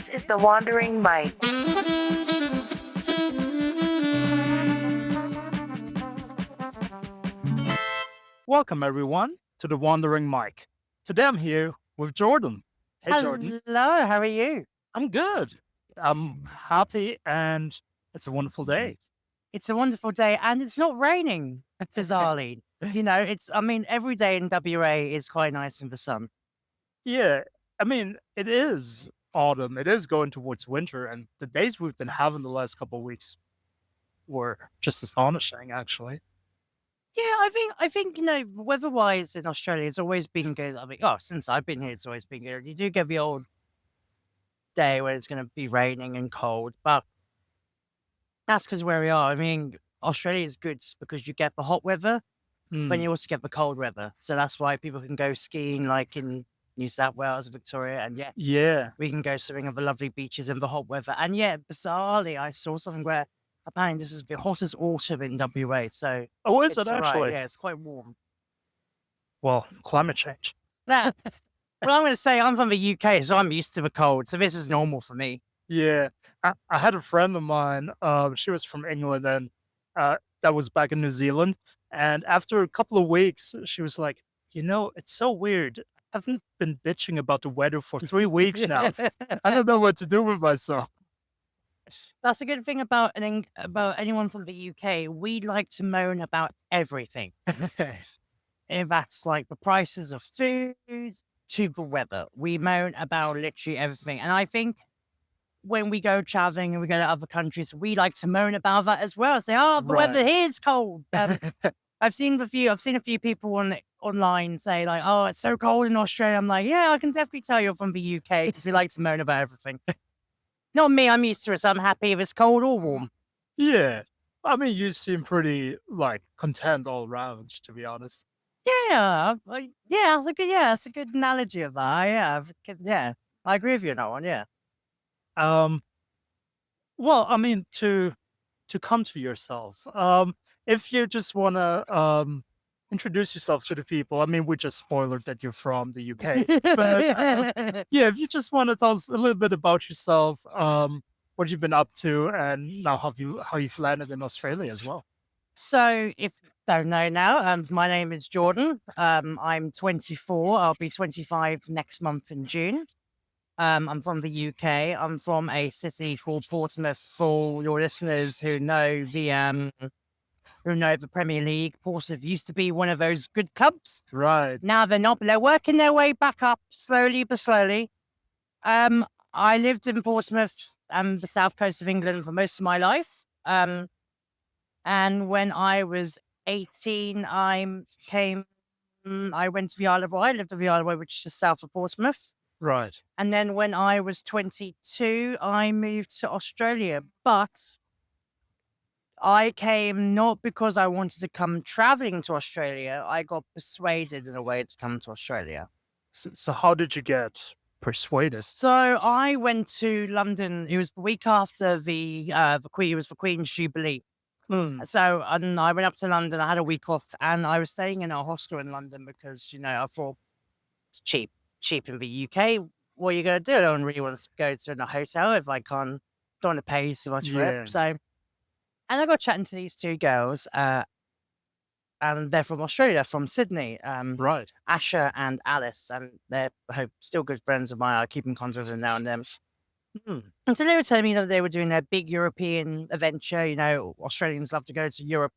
This is the Wandering Mike. Welcome, everyone, to the Wandering Mike. Today I'm here with Jordan. Hey, Jordan. Hello, how are you? I'm good. I'm happy, and it's a wonderful day. It's a wonderful day and it's not raining, bizarrely. Every day in WA is quite nice in the sun. Yeah, it is autumn. It is going towards winter, and the days we've been having the last couple of weeks were just astonishing, actually. Yeah, I think, weather-wise in Australia, it's always been good. Since I've been here, it's always been good. You do get the old day where it's going to be raining and cold, but that's because where we are. Australia is good because you get the hot weather, but you also get the cold weather. So that's why people can go skiing like in New South Wales, Victoria, and Yeah. we can go swimming on the lovely beaches in the hot weather. And bizarrely, I saw something where apparently this is the hottest autumn in WA. So Oh, is it's it all right. actually? Yeah, it's quite warm. Well, climate change. Well, I'm going to say I'm from the UK, so I'm used to the cold. So this is normal for me. Yeah, I had a friend of mine. She was from England, and that was back in New Zealand. And after a couple of weeks, she was like, it's so weird. I haven't been bitching about the weather for 3 weeks now. I don't know what to do with myself. That's a good thing about anyone from the UK. We like to moan about everything. If that's like the prices of food to the weather, we moan about literally everything. And I think when we go traveling and we go to other countries, we like to moan about that as well. Say, "Oh, the weather here is cold." I've seen a few people online say like, "Oh, it's so cold in Australia." I'm like, "Yeah, I can definitely tell you're from the UK because you like to moan about everything." Not me. I'm used to it. So I'm happy if it's cold or warm. Yeah, you seem pretty content all around, to be honest. Yeah, that's a good analogy of that. Yeah, I agree with you on that one. Yeah. Well, to come to yourself, if you just want to introduce yourself to the people. We just spoiled that you're from the UK, but yeah, if you just want to tell us a little bit about yourself, what you've been up to, and now how you've landed in Australia as well. So, if you don't know now, my name is Jordan. I'm 24. I'll be 25 next month in June. I'm from the UK. I'm from a city called Portsmouth. For your listeners who know the Premier League, Portsmouth used to be one of those good clubs. Right. Now they're not, but they're working their way back up slowly but slowly. I lived in Portsmouth and the south coast of England for most of my life. And when I was 18, I went to the Isle of Wight. I lived in the Isle of Wight, which is just south of Portsmouth. Right. And then when I was 22, I moved to Australia. But I came not because I wanted to come traveling to Australia. I got persuaded in a way to come to Australia. So how did you get persuaded? So I went to London. It was the week after the Queen's Jubilee. So I went up to London. I had a week off, and I was staying in a hostel in London because I thought it's cheap in the UK. What are you going to do? I don't really want to go to a hotel if I don't want to pay so much for it. So, and I got chatting to these two girls, and they're from Australia, from Sydney. Right. Asha and Alice, and they're still good friends of mine. I keep in contact with them now and then. And so they were telling me that they were doing their big European adventure. Australians love to go to Europe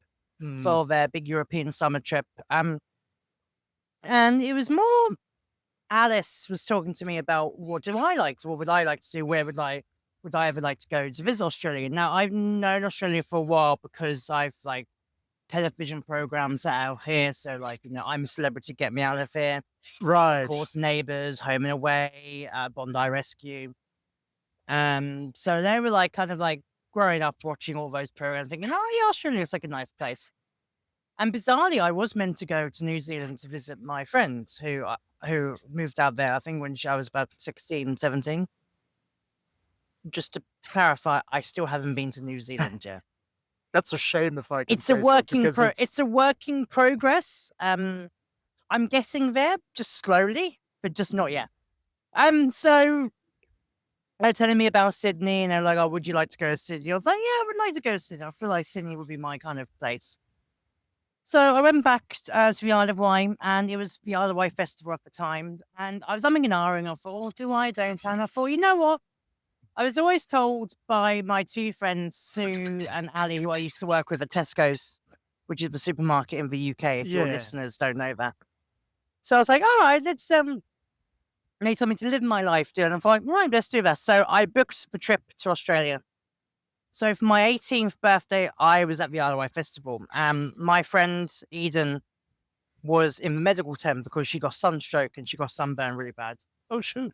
for their big European summer trip. And it was more Alice was talking to me about what would I like to do? Where would I ever like to go to visit Australia? Now, I've known Australia for a while because I've television programs out here. So I'm a Celebrity, Get Me Out of Here. Right. Of course, Neighbours, Home and Away, Bondi Rescue. So they were growing up watching all those programs thinking, oh yeah, Australia looks like a nice place. And bizarrely, I was meant to go to New Zealand to visit my friend who moved out there, I think when I was about 16, 17. Just to clarify, I still haven't been to New Zealand yet. That's a shame if I can It's a work in progress. I'm getting there just slowly, but just not yet. So They're telling me about Sydney, and they're like, "Oh, would you like to go to Sydney?" I was like, "Yeah, I would like to go to Sydney. I feel like Sydney would be my kind of place." So I went back to the Isle of Wight, and it was the Isle of Wight festival at the time. And I was umming and ahhing. I thought, "Oh, do I? Don't I?" And I thought, you know what? I was always told by my two friends, Sue and Ali, who I used to work with at Tesco's, which is the supermarket in the UK, if your Yeah. listeners don't know that. So I was like, all right, let's. And they told me to live my life, dude. And I'm like, right, let's do that. So I booked the trip to Australia. So for my 18th birthday, I was at the Isle of Wight Festival. My friend Eden was in the medical tent because she got sunstroke and she got sunburn really bad. Oh, shoot.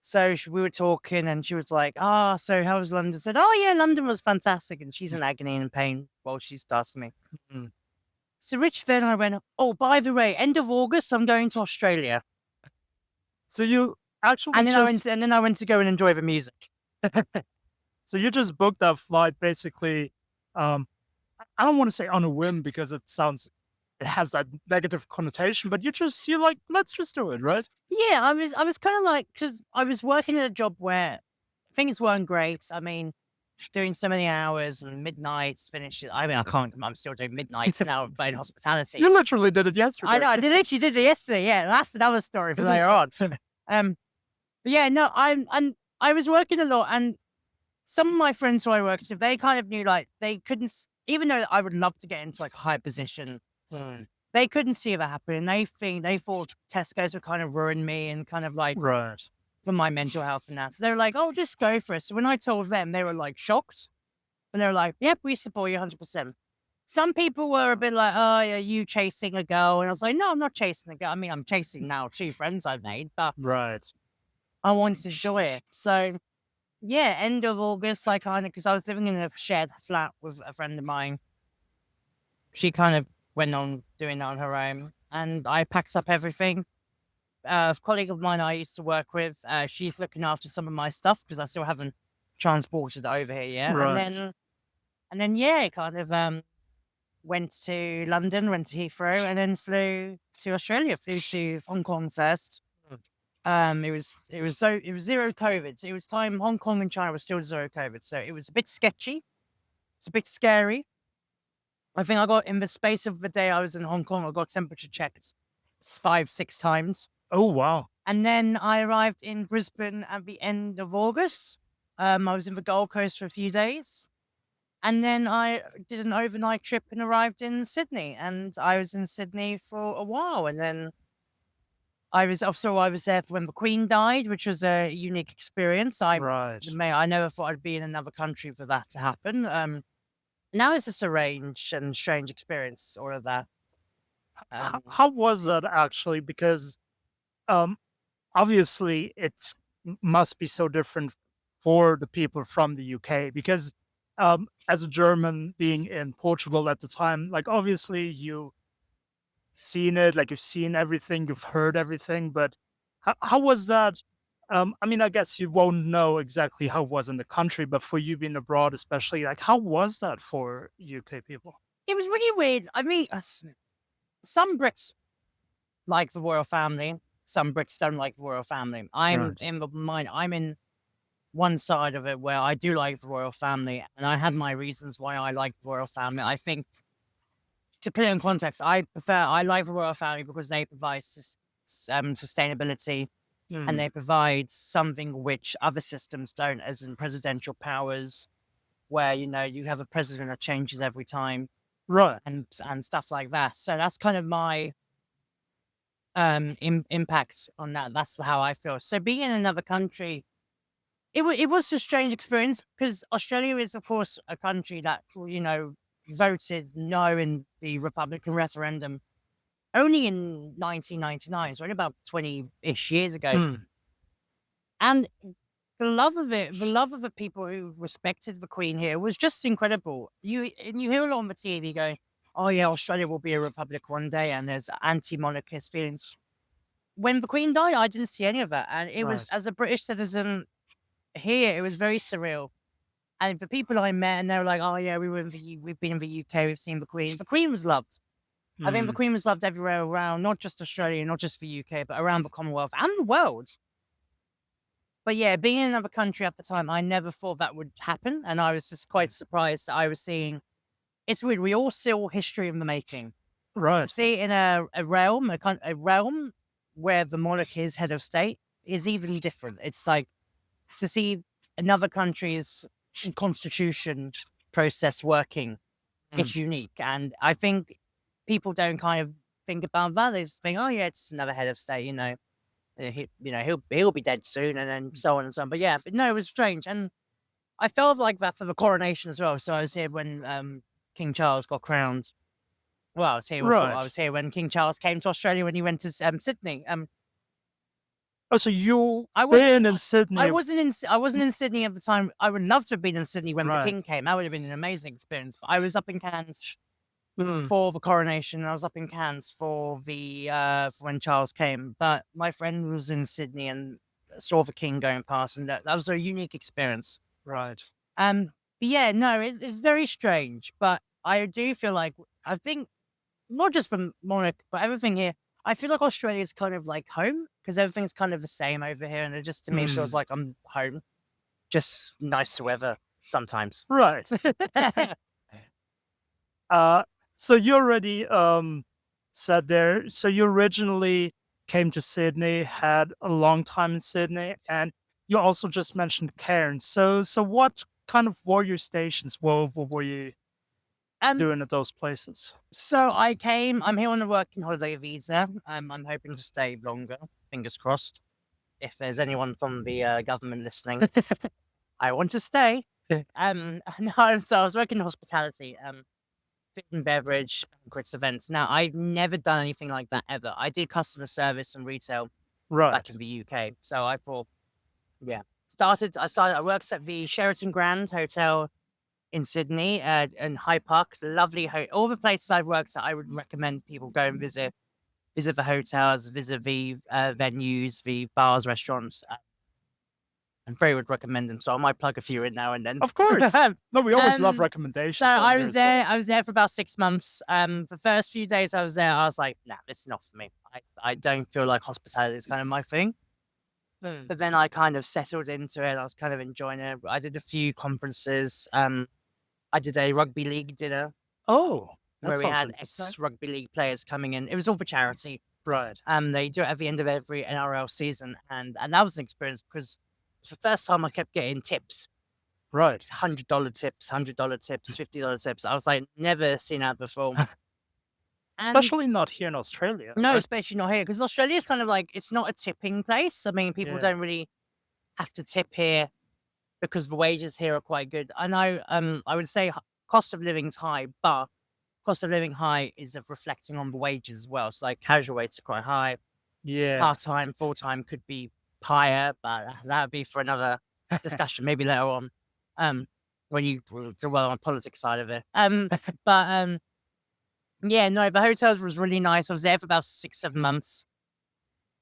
So we were talking, and she was like, "Ah, so how was London?" I said, "Oh yeah, London was fantastic." And she's in agony and pain while she's asking me. Mm. So Rich then I went, "Oh, by the way, end of August, I'm going to Australia." So you actually And then just I went to go and enjoy the music. so you just booked that flight basically, um, I don't wanna say on a whim because it has that negative connotation, but you're like, "Let's just do it," right? Yeah, I was kind of like, because I was working at a job where things weren't great. I mean, doing so many hours and midnights, finishing. I mean, I can't. I'm still doing midnights now, playing hospitality. You literally did it I know. yesterday. I did actually did it yesterday. Yeah, that's another story for later on. Um, but yeah, no, I was working a lot, and some of my friends who I worked with, they kind of knew like they couldn't, even though I would love to get into like a high position, Mm. they couldn't see that happening. They thought Tesco's would kind of ruin me and kind of like Right. for my mental health and that. So they were like, "Oh, just go for it." So when I told them, they were like shocked, and they were like, "Yep, we support you 100%." Some people were a bit like, "Oh, are you chasing a girl?" And I was like, "No, I'm not chasing a girl. I mean, I'm chasing now two friends I've made, but Right. I wanted to enjoy it." So yeah, end of August, I kind of, because I was living in a shared flat with a friend of mine. She kind of went on doing that on her own, and I packed up everything. A colleague of mine I used to work with, she's looking after some of my stuff because I still haven't transported it over here yet. Right. And then yeah, kind of went to London, went to Heathrow, and then flew to Australia. Flew to Hong Kong first. Mm. It was zero COVID. So it was time Hong Kong and China was still zero COVID. So it was a bit sketchy. It's a bit scary. I think I got, in the space of the day I was in Hong Kong, I got temperature checked 5, 6 times. Oh, wow. And then I arrived in Brisbane at the end of August. I was in the Gold Coast for a few days. And then I did an overnight trip and arrived in Sydney. And I was in Sydney for a while. And then I was there for when the Queen died, which was a unique experience. Right. I never thought I'd be in another country for that to happen. Now it's just a strange experience, all of that. How was that actually? Because, um, obviously, must be so different for the people from the UK because, as a German being in Portugal at the time, like, obviously, you've seen everything, you've heard everything, but how was that? I mean, I guess you won't know exactly how it was in the country, but for you being abroad, especially, like, how was that for UK people? It was really weird. I mean, some Brits like the royal family. Some Brits don't like the royal family. Right. I'm in one side of it where I do like the royal family, and I had my reasons why I like the royal family. I think, to put it in context, I like the royal family because they provide sustainability, and Mm. they provide something which other systems don't, as in presidential powers, where you have a president that changes every time, Right. and stuff like that. So that's kind of my impact on that. That's how I feel. So being in another country, it was a strange experience because Australia is, of course, a country that voted no in the Republican referendum only in 1999, so only about 20-ish years ago. Mm. And the love of it, the love of the people who respected the Queen here was just incredible. You hear a lot on the TV going, "Oh yeah, Australia will be a republic one day," and there's anti-monarchist feelings. When the Queen died, I didn't see any of that, and it was, Right. as a British citizen here, it was very surreal. And the people I met, and they were like, "Oh yeah, we've been in the UK, we've seen the Queen." The Queen was loved. I think the Mm. Queen was loved everywhere around, not just Australia, not just the UK, but around the Commonwealth and the world. But yeah, being in another country at the time, I never thought that would happen, and I was just quite surprised that I was seeing. It's weird. We all saw history in the making. To Right. see it in a realm, a realm where the monarch is head of state is even different. It's like to see another country's constitution process working. Mm. It's unique, and I think people don't kind of think about that. They just think, "Oh yeah, it's another head of state," he'll be dead soon, and then so on and so on. But yeah, but no, it was strange, and I felt like that for the coronation as well. So I was here when King Charles got crowned. Well, I Right. was here when King Charles came to Australia when he went to Sydney. Oh, so you I was been in Sydney. I wasn't in Sydney at the time. I would love to have been in Sydney when the Right. King came. That would have been an amazing experience. But I was up in Cairns Mm. for the coronation. I was up in Cairns for the for when Charles came. But my friend was in Sydney and saw the King going past, and that was a unique experience. Right. But yeah, no, it's very strange. But I do feel like I think not just from Monarch, but everything here. I feel like Australia is kind of like home because everything's kind of the same over here, and it just to me feels Mm. like I'm home. Just nice weather sometimes. Right. Uh, so you already said there. So you originally came to Sydney, had a long time in Sydney, and you also just mentioned Cairns. So what kind of warrior stations were you um, doing at those places? so I came. I'm here on a working holiday visa. I'm hoping to stay longer. Fingers crossed. If there's anyone from the government listening, I want to stay. No, so I was working in hospitality. Food and beverage, banquets, events. Now, I've never done anything like that ever. I did customer service and retail back Right. in the UK. So I thought, yeah. I worked at the Sheraton Grand Hotel in Sydney and High Park. It's a lovely all the places I've worked at, I would recommend people go and visit the hotels, visit the venues, the bars, restaurants. And very would recommend them. So I might plug a few in now and then. Of course. No, we always love So recommendations on here as well. I was there for about 6 months. The first few days I was there, I was like, nah, this is not for me. I don't feel like hospitality is kind of my thing. Mm. But then I kind of settled into it. I was kind of enjoying it. I did a few conferences. I did a rugby league dinner Oh, that where we sounds had interesting. ex rugby league players coming in. It was all for charity. Right. They do it at the end of every NRL season, and that was an experience because it's the first time I kept getting tips. Right. $100 tips, $100 tips, $50 tips. I was like, never seen that before. And Especially not here in Australia, no, right? especially not here because Australia is kind of like it's not a tipping place. I mean, people Yeah. don't really have to tip here because the wages here are quite good. I know. I would say cost of living's high, but cost of living high is of reflecting on the wages as well. So like casual rates are quite high. Yeah. Part time, full time could be higher, but that would be for another discussion, maybe later on. When you do well on politics side of it. But yeah, no, the hotels was really nice. I was there for about 6, 7 months.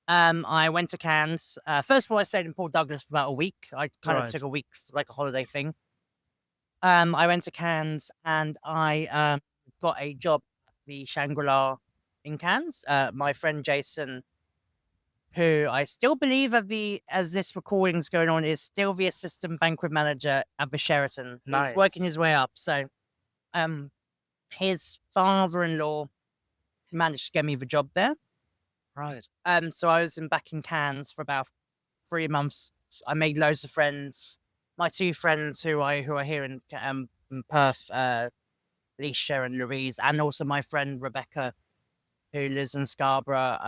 I went to Cairns. First of all, I stayed in Port Douglas for about a week. I kind of Right. took a week for like a holiday thing. I went to Cairns and I got a job at the Shangri-La in Cairns. My friend Jason, who I still believe as this recording's going on, is still the assistant banquet manager at the Sheraton. He's working Nice. his way up. So his father-in-law managed to get me the job there. Right. So I was back in Cairns for about 3 months. I made loads of friends. My 2 friends who are here in Perth, Leisha and Louise, and also my friend Rebecca, who lives in Scarborough.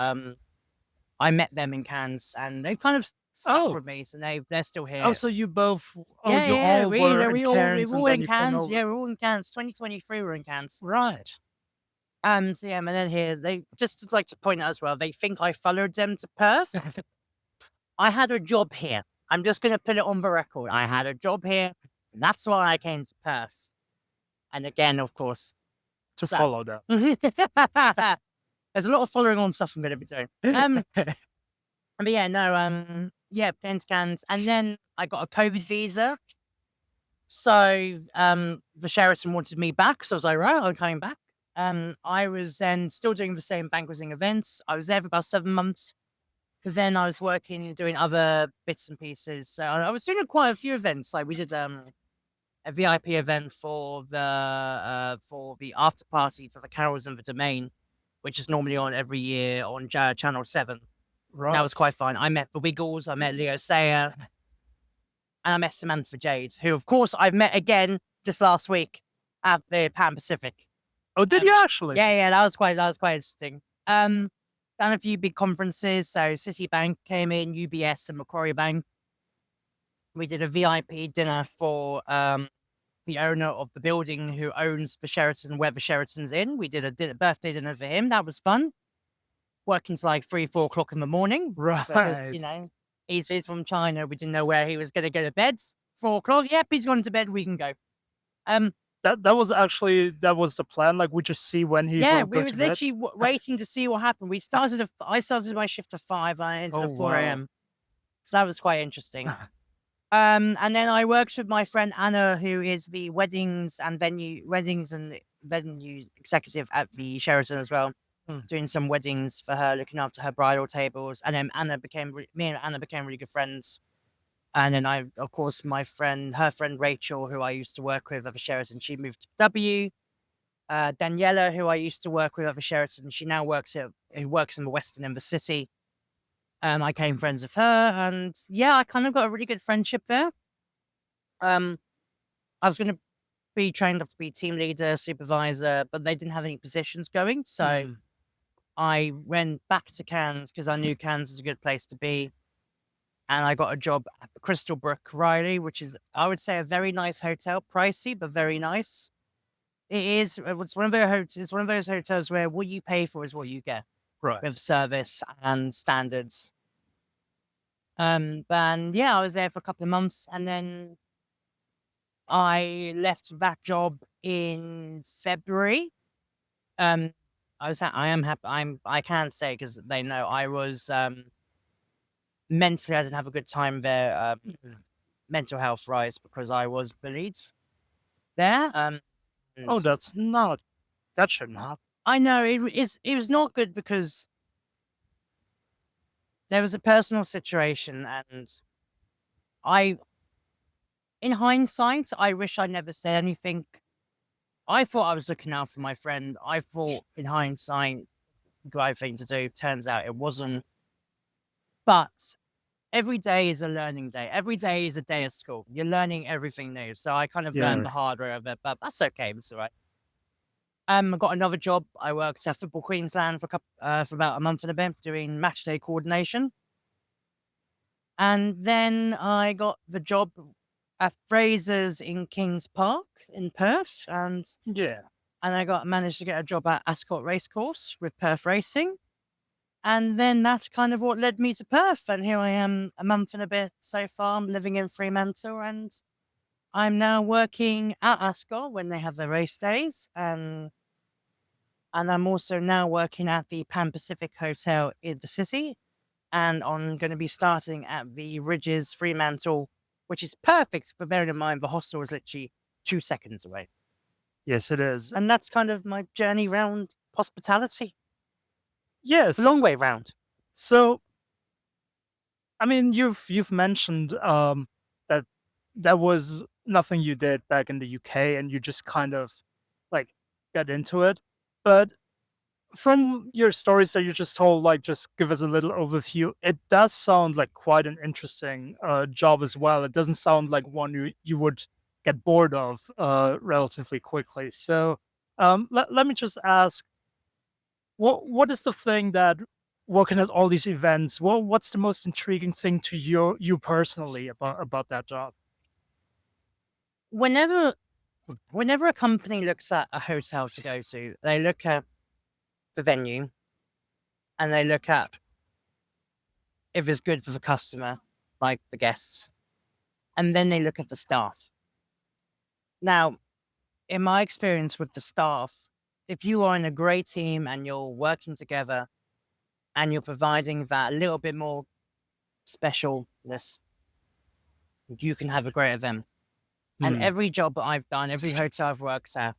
I met them in Cairns, and they've kind of stuck Oh. with me, so they're still here. Oh, so you both Yeah, you yeah, all were in we Cairns were and all then in you came Cairns. over. Yeah, we're all in Cairns. 2023, we're in Cairns. Right. So yeah, and then here they just like to point out as well. They think I followed them to Perth. I had a job here. I'm just going to put it on the record. I had a job here. And that's why I came to Perth. And again, of course, To so- follow them. there's a lot of following on stuff I'm going to be doing. But yeah, no, yeah, came to Cairns, and then I got a COVID visa. So the Sheraton wanted me back, so I was like, right, I'm coming back. I was then still doing the same banqueting events. I was there for about 7 months. But then I was working, doing other bits and pieces. So I was doing quite a few events. Like we did a VIP event for the after party for the Carols and the Domain, which is normally on every year on Channel 7. That Right. was quite fun. I met the Wiggles, I met Leo Sayer, and I met Samantha Jade, who, of course, I've met again just last week at the Pan Pacific. Oh, did you actually? Yeah, that was quite interesting. Done a few big conferences. So Citibank came in, UBS and Macquarie Bank. We did a VIP dinner for the owner of the building who owns the Sheraton where the Sheraton's in. We did a birthday dinner for him. That was fun. Working till like 3, 4 o'clock in the morning because, Right. you know, he's from China. We didn't know where he was going to go to bed. 4 o'clock. Yep, he's gone to bed. We can go. Um, That was the plan. Like we just see when he yeah, will we go were to bed. literally waiting to see what happened. I started my shift at 5. I ended Oh at 4 wow. a.m. So that was quite interesting. And then I worked with my friend Anna, who is the weddings and venue executive at the Sheraton as well, Hmm. doing some weddings for her, looking after her bridal tables. And then me and Anna became really good friends. And then of course, her friend Rachel, who I used to work with at the Sheraton, she moved to W. Daniela, who I used to work with at the Sheraton, she now who works in the Western in the city. I became friends with her, and yeah, I kind of got a really good friendship there. Um, I was going to be trained up to be team leader, supervisor, but they didn't have any positions going, so Hmm. I went back to Cairns because I knew Cairns was a good place to be, and I got a job at the Crystal Brook Riley, which is, I would say, a very nice hotel, pricey but very nice. It is. It's one of those hotels. It's one of those hotels where what you pay for is what you get Right. with service and standards. And yeah, I was there for a couple of months, and then I left that job in February. I am happy. I can say because they know I was mentally. I didn't have a good time there. Mental health rise because I was bullied there. Oh, And that's not. That shouldn't happen. I know it was not good because there was a personal situation, and I, in hindsight, I wish I never said anything. I thought I was looking out for my friend. I thought, in hindsight, the right thing to do. Turns out it wasn't. But every day is a learning day. Every day is a day of school. You're learning everything new. So I kind of learned Yeah. the hard way of it, but that's okay. It's all right. I got another job. I worked at Football Queensland for about a month and a bit doing match day coordination. And then I got the job at Fraser's in Kings Park in Perth, Yeah. and I managed to get a job at Ascot Racecourse with Perth Racing. And then that's kind of what led me to Perth. And here I am a month and a bit so far. I'm living in Fremantle, and I'm now working at Ascot when they have their race days. And I'm also now working at the Pan Pacific Hotel in the city. And I'm going to be starting at the Ridges Fremantle, which is perfect for bearing in mind the hostel is literally 2 seconds away. Yes, it is. And that's kind of my journey round hospitality. The Yes. long way round. So, I mean, you've mentioned that that was nothing you did back in the UK, and you just kind of like got into it. But from your stories that you just told, like, just give us a little overview. It does sound like quite an interesting job as well. It doesn't sound like one you would get bored of relatively quickly. So, let me just ask, what is the thing that working at all these events? What's the most intriguing thing to you personally about that job? Whenever whenever a company looks at a hotel to go to, they look at the venue and they look at if it's good for the customer, like the guests, and then they look at the staff. Now, in my experience with the staff, if you are in a great team and you're working together and you're providing that little bit more specialness, you can have a great event. And Hmm. every job that I've done, every hotel I've worked at,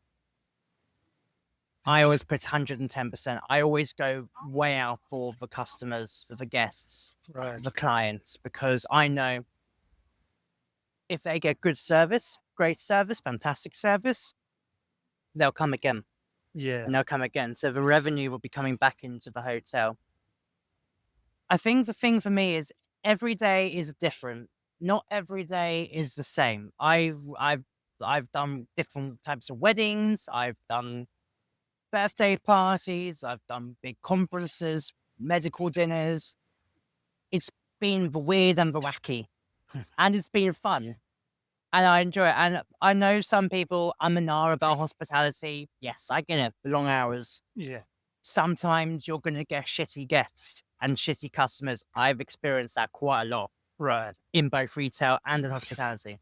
I always put 110%. I always go way out for the customers, for the guests, Right. the clients, because I know if they get good service, great service, fantastic service, they'll come again Yeah. and they'll come again. So the revenue will be coming back into the hotel. I think the thing for me is every day is different. Not every day is the same. I've done different types of weddings. I've done birthday parties. I've done big conferences, medical dinners. It's been the weird and the wacky, and it's been fun. And I enjoy it. And I know some people and are about hospitality. Yes, I get it. The long hours. Yeah. Sometimes you're going to get shitty guests and shitty customers. I've experienced that quite a lot Right. in both retail and in hospitality.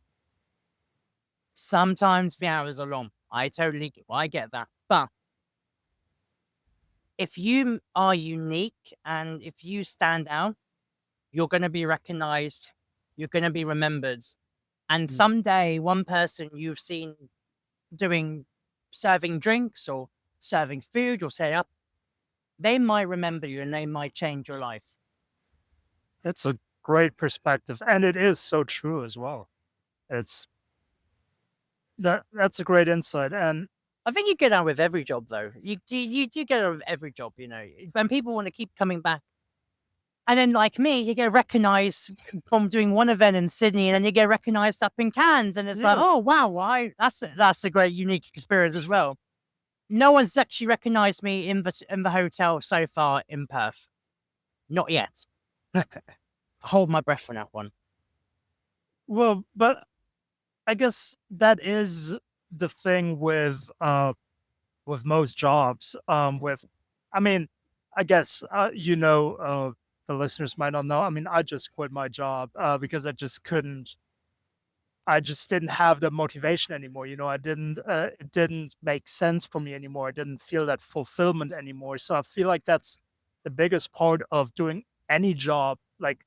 Sometimes the hours are long. I get that. But if you are unique and if you stand out, you're going to be recognized. You're going to be remembered. And someday, one person you've seen serving drinks or serving food or setting up, they might remember you and they might change your life. That's a great perspective, and it is so true as well. It's that's a great insight, and I think you get on with every job, though. You get on with every job, when people want to keep coming back. And then, like me, you get recognized from doing one event in Sydney, and then you get recognized up in Cannes, and it's like, Yeah. oh wow, that's a great unique experience as well. No one's actually recognized me in the hotel so far in Perth, not yet. Hold my breath on that one. well, but I guess that is the thing with most jobs. With, I mean, I guess the listeners might not know. I mean, I just quit my job because I just couldn't. I just didn't have the motivation anymore. I didn't. It didn't make sense for me anymore. I didn't feel that fulfillment anymore. So I feel like that's the biggest part of doing any job. Like,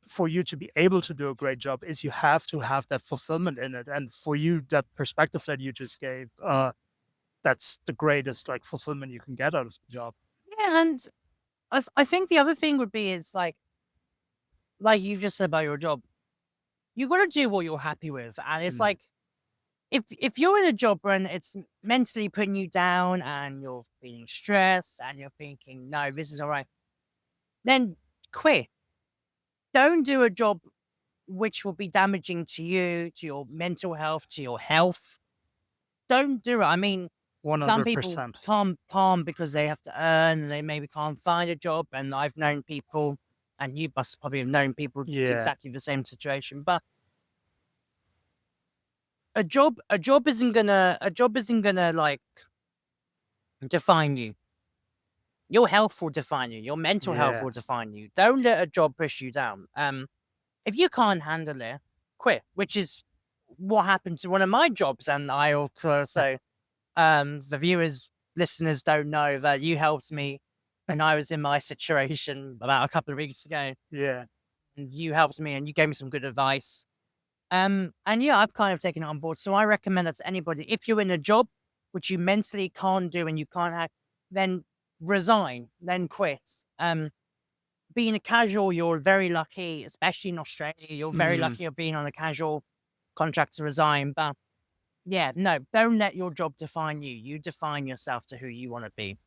for you to be able to do a great job is you have to have that fulfillment in it. And for you, that perspective that you just gave, that's the greatest like fulfillment you can get out of the job. Yeah, and I think the other thing would be is like you've just said about your job, you got to do what you're happy with, and it's like if you're in a job and it's mentally putting you down and you're feeling stressed and you're thinking, no, this is all right, then quit. Don't do a job which will be damaging to you, to your mental health, to your health. Don't do it. I mean, some people 100%. can't because they have to earn and they maybe can't find a job. And I've known people, and you must probably have known people Yeah. exactly the same situation. But a job isn't gonna like define you. Your health will define you. Your mental health Yeah. will define you. Don't let a job push you down. If you can't handle it, quit. Which is what happened to one of my jobs, and I also the viewers, listeners don't know that you helped me when I was in my situation about a couple of weeks ago. Yeah. And you helped me and you gave me some good advice. And yeah, I've kind of taken it on board. So I recommend that to anybody. If you're in a job which you mentally can't do and you can't have, then resign, then quit. Being a casual, you're very lucky, especially in Australia. You're very lucky of being on a casual contract to resign. But yeah, no, don't let your job define you. You define yourself to who you want to be.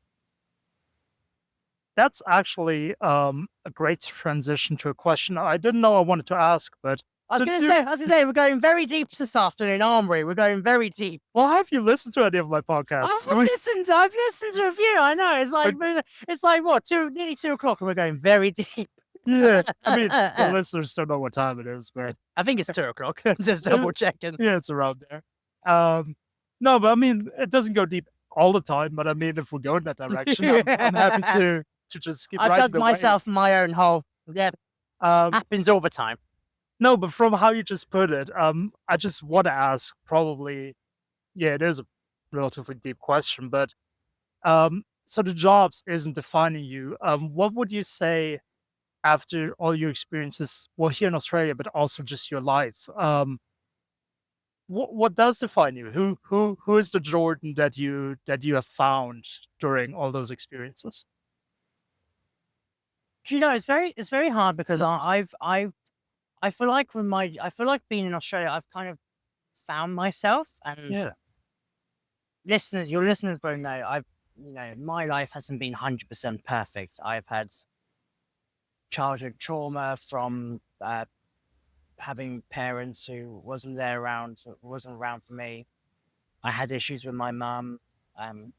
That's actually a great transition to a question I didn't know I wanted to ask, but I was since gonna say, we're going very deep this afternoon, aren't we? We're going very deep. well, have you listened to any of my podcasts? I've listened to a few. I know. It's like what, nearly 2 o'clock, and we're going very deep. Yeah, I mean, the listeners don't know what time it is, but I think it's 2 o'clock. Just double checking. yeah, it's around there. No, but I mean, it doesn't go deep all the time. But I mean, if we go in that direction, I'm happy to just keep I've riding dug the wave. myself in my own hole. Yeah, happens all the time. No, but from how you just put it, I just want to ask. Probably, yeah, it is a relatively deep question, but so the jobs isn't defining you. What would you say after all your experiences? Well, here in Australia, but also just your life. what does define you? Who is the Jordan that you have found during all those experiences? Do you know, it's very hard because I feel like I feel like being in Australia, I've kind of found myself. And Yeah. your listeners won't know, my life hasn't been 100% perfect. I've had childhood trauma from having parents who wasn't around for me. I had issues with my mum. Um,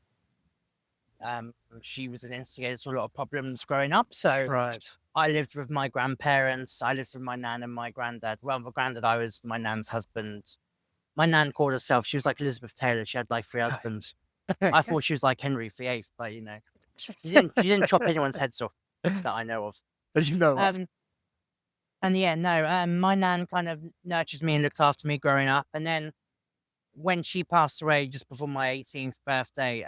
she was an instigator to a lot of problems growing up. So Right. I lived with my grandparents. I lived with my nan and my granddad. Well, the granddad, I was my nan's husband. My nan called herself, she was like Elizabeth Taylor. She had like three husbands. I thought she was like Henry VIII, but she didn't chop anyone's heads off that I know of. That you know of. Um, and yeah, no, my nan kind of nurtured me and looked after me growing up. And then when she passed away just before my 18th birthday,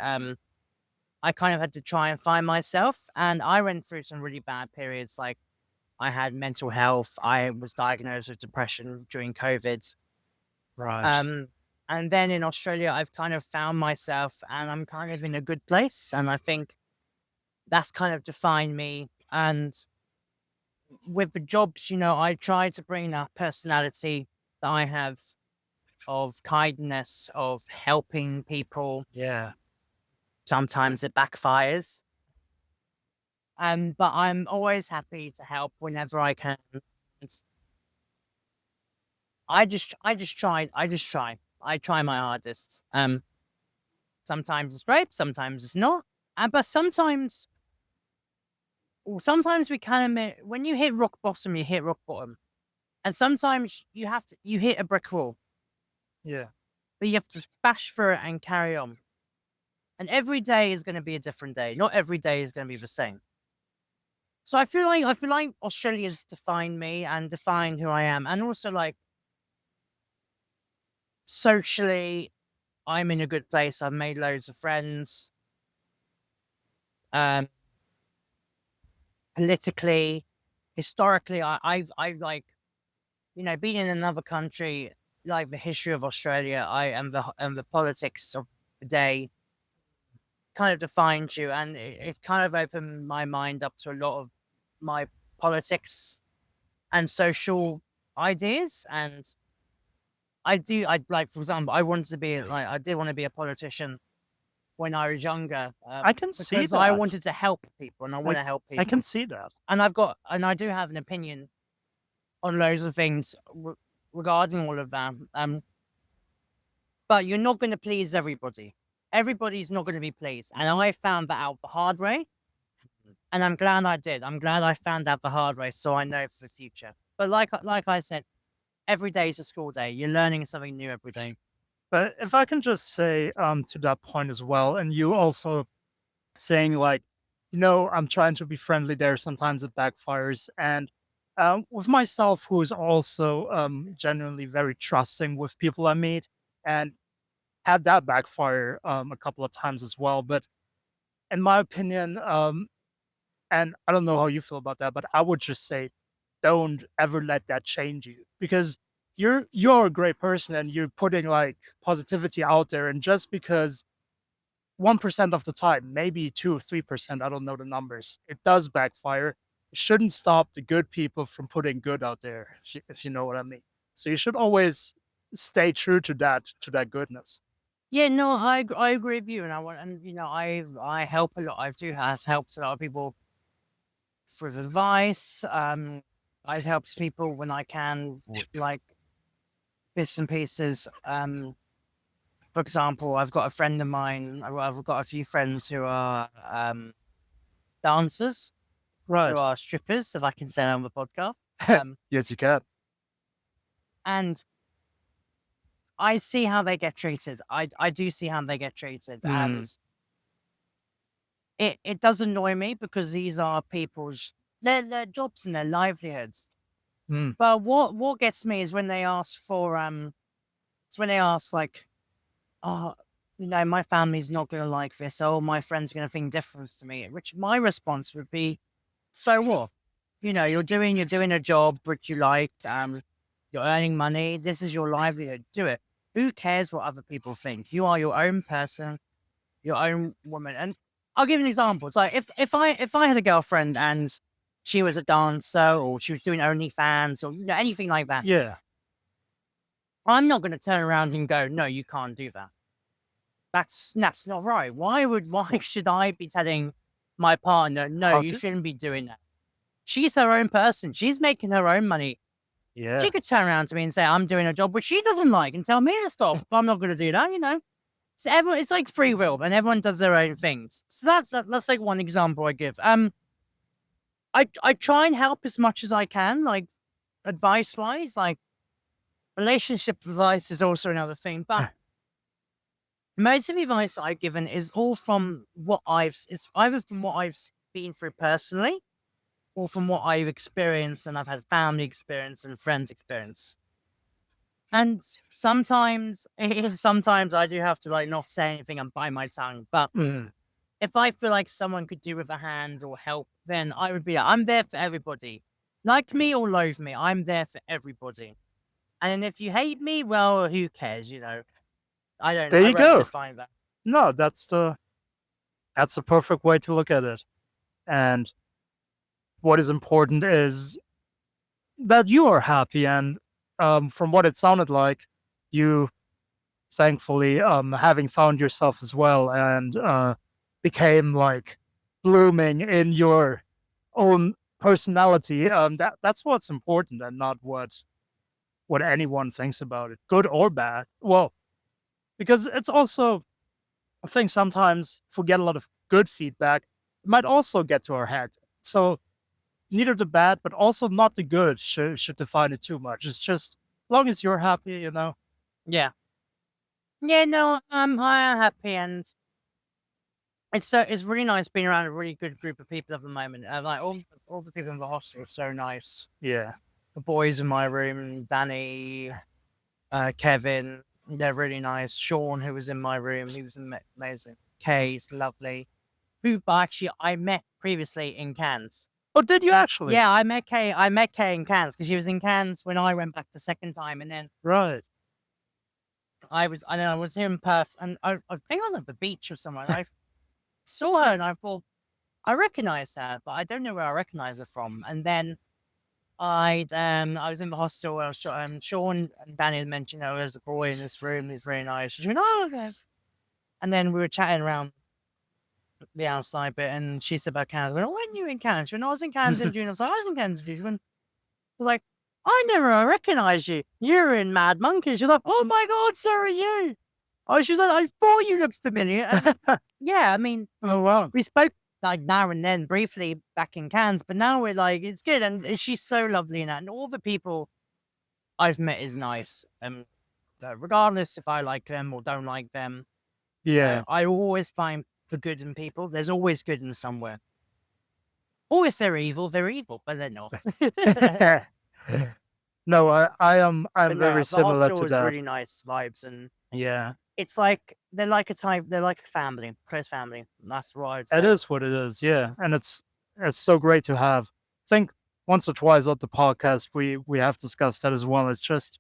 I kind of had to try and find myself. And I went through some really bad periods. Like I had mental health. I was diagnosed with depression during COVID. Right. Um, and then in Australia, I've kind of found myself and I'm kind of in a good place. And I think that's kind of defined me. And with the jobs, I try to bring that personality that I have of kindness, of helping people. Yeah. Sometimes it backfires. But I'm always happy to help whenever I can. And I just try. I try my hardest. Sometimes it's great, sometimes it's not. But sometimes we can admit when you hit rock bottom, you hit rock bottom. And sometimes you hit a brick wall, Yeah. but you have to bash through it and carry on. And every day is going to be a different day. Not every day is going to be the same. So I feel like Australia's defined me and defined who I am. And also like socially, I'm in a good place. I've made loads of friends. Um, Politically, historically, I've like, being in another country, like the history of Australia, and the politics of the day kind of defines you, and it kind of opened my mind up to a lot of my politics and social ideas. And I like, for example, I did want to be a politician when I was younger, I can see because I that. wanted to help people and I want I to help I can people. see that. And I do have an opinion on loads of things regarding all of that. But you're not going to please everybody. Everybody's not going to be pleased. And I found that out the hard way. And I'm glad I did. I'm glad I found out the hard way so I know for the future. But like I said, every day is a school day. You're learning something new every day. But if I can just say to that point as well, and you also saying like, I'm trying to be friendly there. Sometimes it backfires. And with myself, who is also genuinely very trusting with people I meet, and had that backfire a couple of times as well. But in my opinion, and I don't know how you feel about that, but I would just say, don't ever let that change you because you're a great person and you're putting like positivity out there. And just because 1% of the time, maybe 2 or 3%, I don't know the numbers, it does backfire. It shouldn't stop the good people from putting good out there, if you know what I mean. So you should always stay true to that goodness. Yeah, no, I agree with you, and I help a lot. Have helped a lot of people with advice. I've helped people when I can, like bits and pieces. For example, I've got a friend of mine. I've got a few friends who are dancers, who Right. are strippers, if I can say that on the podcast. Um, Yes, you can. and I see how they get treated. I do see how they get treated, and Mm, it does annoy me because these are people's their jobs and their livelihoods. mm, But what gets me is when they ask for it's when they ask like, oh, my family's not gonna like this. Oh, my friend's gonna think different to me. Which my response would be, so what? You're doing a job which you like. You're earning money. This is your livelihood. Do it. Who cares what other people think? You are your own person, your own woman. And I'll give you an example. It's like if I had a girlfriend and she was a dancer or she was doing OnlyFans or anything like that, Yeah. I'm not going to turn around and go, no, you can't do that. That's not right. Why should I be telling my partner, no, How you to? shouldn't be doing that? She's her own person. She's making her own money. Yeah. She could turn around to me and say, I'm doing a job which she doesn't like and tell me to stop. But I'm not going to do that. So everyone, it's like free will and everyone does their own things. So that's like one example I give. I try and help as much as I can, like advice wise, like relationship advice is also another thing. But most of the advice I've given is all from it's either from what I've been through personally or from what I've experienced, and I've had family experience and friends experience. And sometimes I do have to like not say anything and bite my tongue. But Mm. if I feel like someone could do with a hand or help, then I would be like, I'm there for everybody. Like me or loathe me, I'm there for everybody. And if you hate me, well, who cares, There I you won't go. define that. No, that's the perfect way to look at it. And what is important is that you are happy. And from what it sounded like, you thankfully having found yourself as well and became like blooming in your own personality. That's what's important and not what anyone thinks about it, good or bad. Well, because it's also I think sometimes if we get a lot of good feedback, it might also get to our head. So neither the bad, but also not the good should define it too much. It's just as long as you're happy. Yeah. Yeah, no, I am happy, and it's really nice being around a really good group of people at the moment. Like all the people in the hostel are so nice. Yeah. The boys in my room, Danny, Kevin, they're really nice. Sean, who was in my room, he was amazing. Kay's lovely. Who actually I met previously in Cannes. Oh, did you actually? Yeah, I met Kay. I met Kay in Cannes because she was in Cannes when I went back the second time, and then Right. I was here in Perth, and I think I was at the beach or somewhere. And I saw her, and I thought I recognized her, but I don't know where I recognize her from. And then I was in the hostel. Sean and Danny had mentioned, oh, there's a boy in this room. He's very nice. She went, oh, guys. And then we were chatting around the outside bit, and she said about Canada. I went, oh, when you in Canada? She went, I was in Canada in June. I was like, I was in Canada in June. She went, I was like, I never recognized you. You're in Mad Monkey. She was like, oh my God, so are you? Oh, she was like, I thought you looked familiar. Yeah, I mean, Oh wow. we spoke like now and then briefly back in Cannes, but now we're like, it's good. And she's so lovely in that. And all the people I've met is nice. Regardless if I like them or don't like them, Yeah. I always find the good in people. There's always good in somewhere. Or if they're evil, but they're not. No, I'm But no, very the similar hostel to is that. really nice vibes, and Yeah. it's like they're like a family, close family. That's what I'd It say. is what it is, yeah. And it's so great to have. I think once or twice on the podcast we have discussed that as well. It's just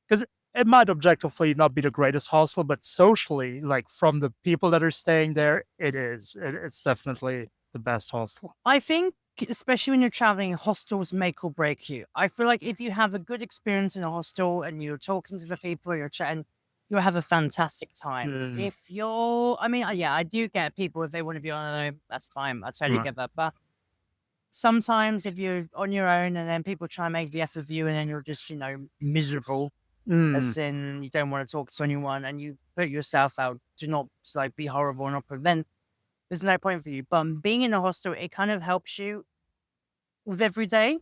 because it might objectively not be the greatest hostel, but socially, like from the people that are staying there, it is. It's definitely the best hostel. I think, especially when you're traveling, hostels make or break you. I feel like if you have a good experience in a hostel and you're talking to the people, you're chatting, you'll have a fantastic time. Mm. If you're, I mean, yeah, I do get people if they want to be on their own, that's fine. I totally Right. get that. But sometimes if you're on your own and then people try and make the effort of you and then you're just, miserable, as in you don't want to talk to anyone and you put yourself out to not like be horrible and not, then there's no point for you. But being in a hostel, it kind of helps you with every day,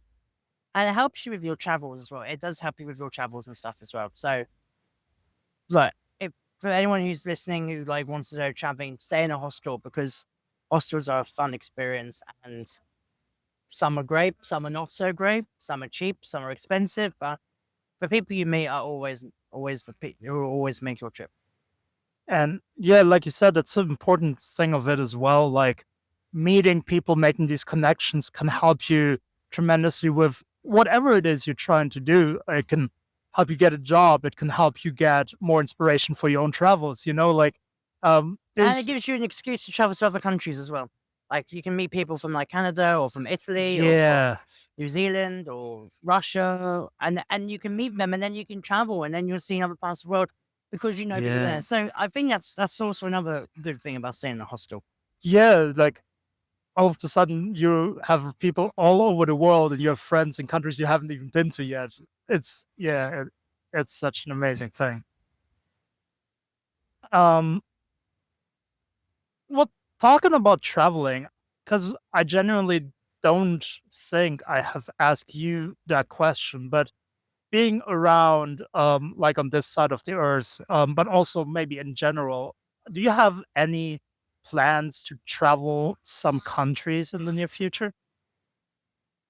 and it helps you with your travels as well. It does help you with your travels and stuff as well. So, look, if for anyone who's listening who like wants to go traveling, stay in a hostel because hostels are a fun experience, and some are great, some are not so great, some are cheap, some are expensive. But the people you meet are always who will always make your trip. And yeah, like you said, that's an important thing of it as well. Like meeting people, making these connections can help you tremendously with whatever it is you're trying to do. It can help you get a job. It can help you get more inspiration for your own travels. Like And it there's gives you an excuse to travel to other countries as well. Like you can meet people from like Canada or from Italy or from yeah, New Zealand or Russia, and you can meet them, and then you can travel, and then you'll see other parts of the world because you know people yeah, there. So I think that's also another good thing about staying in a hostel. yeah. Like all of a sudden you have people all over the world and you have friends in countries you haven't even been to yet. It's yeah, it's such an amazing thing. Um, well, talking about traveling, because I genuinely don't think I have asked you that question, but being around, like on this side of the earth, but also maybe in general, do you have any plans to travel some countries in the near future?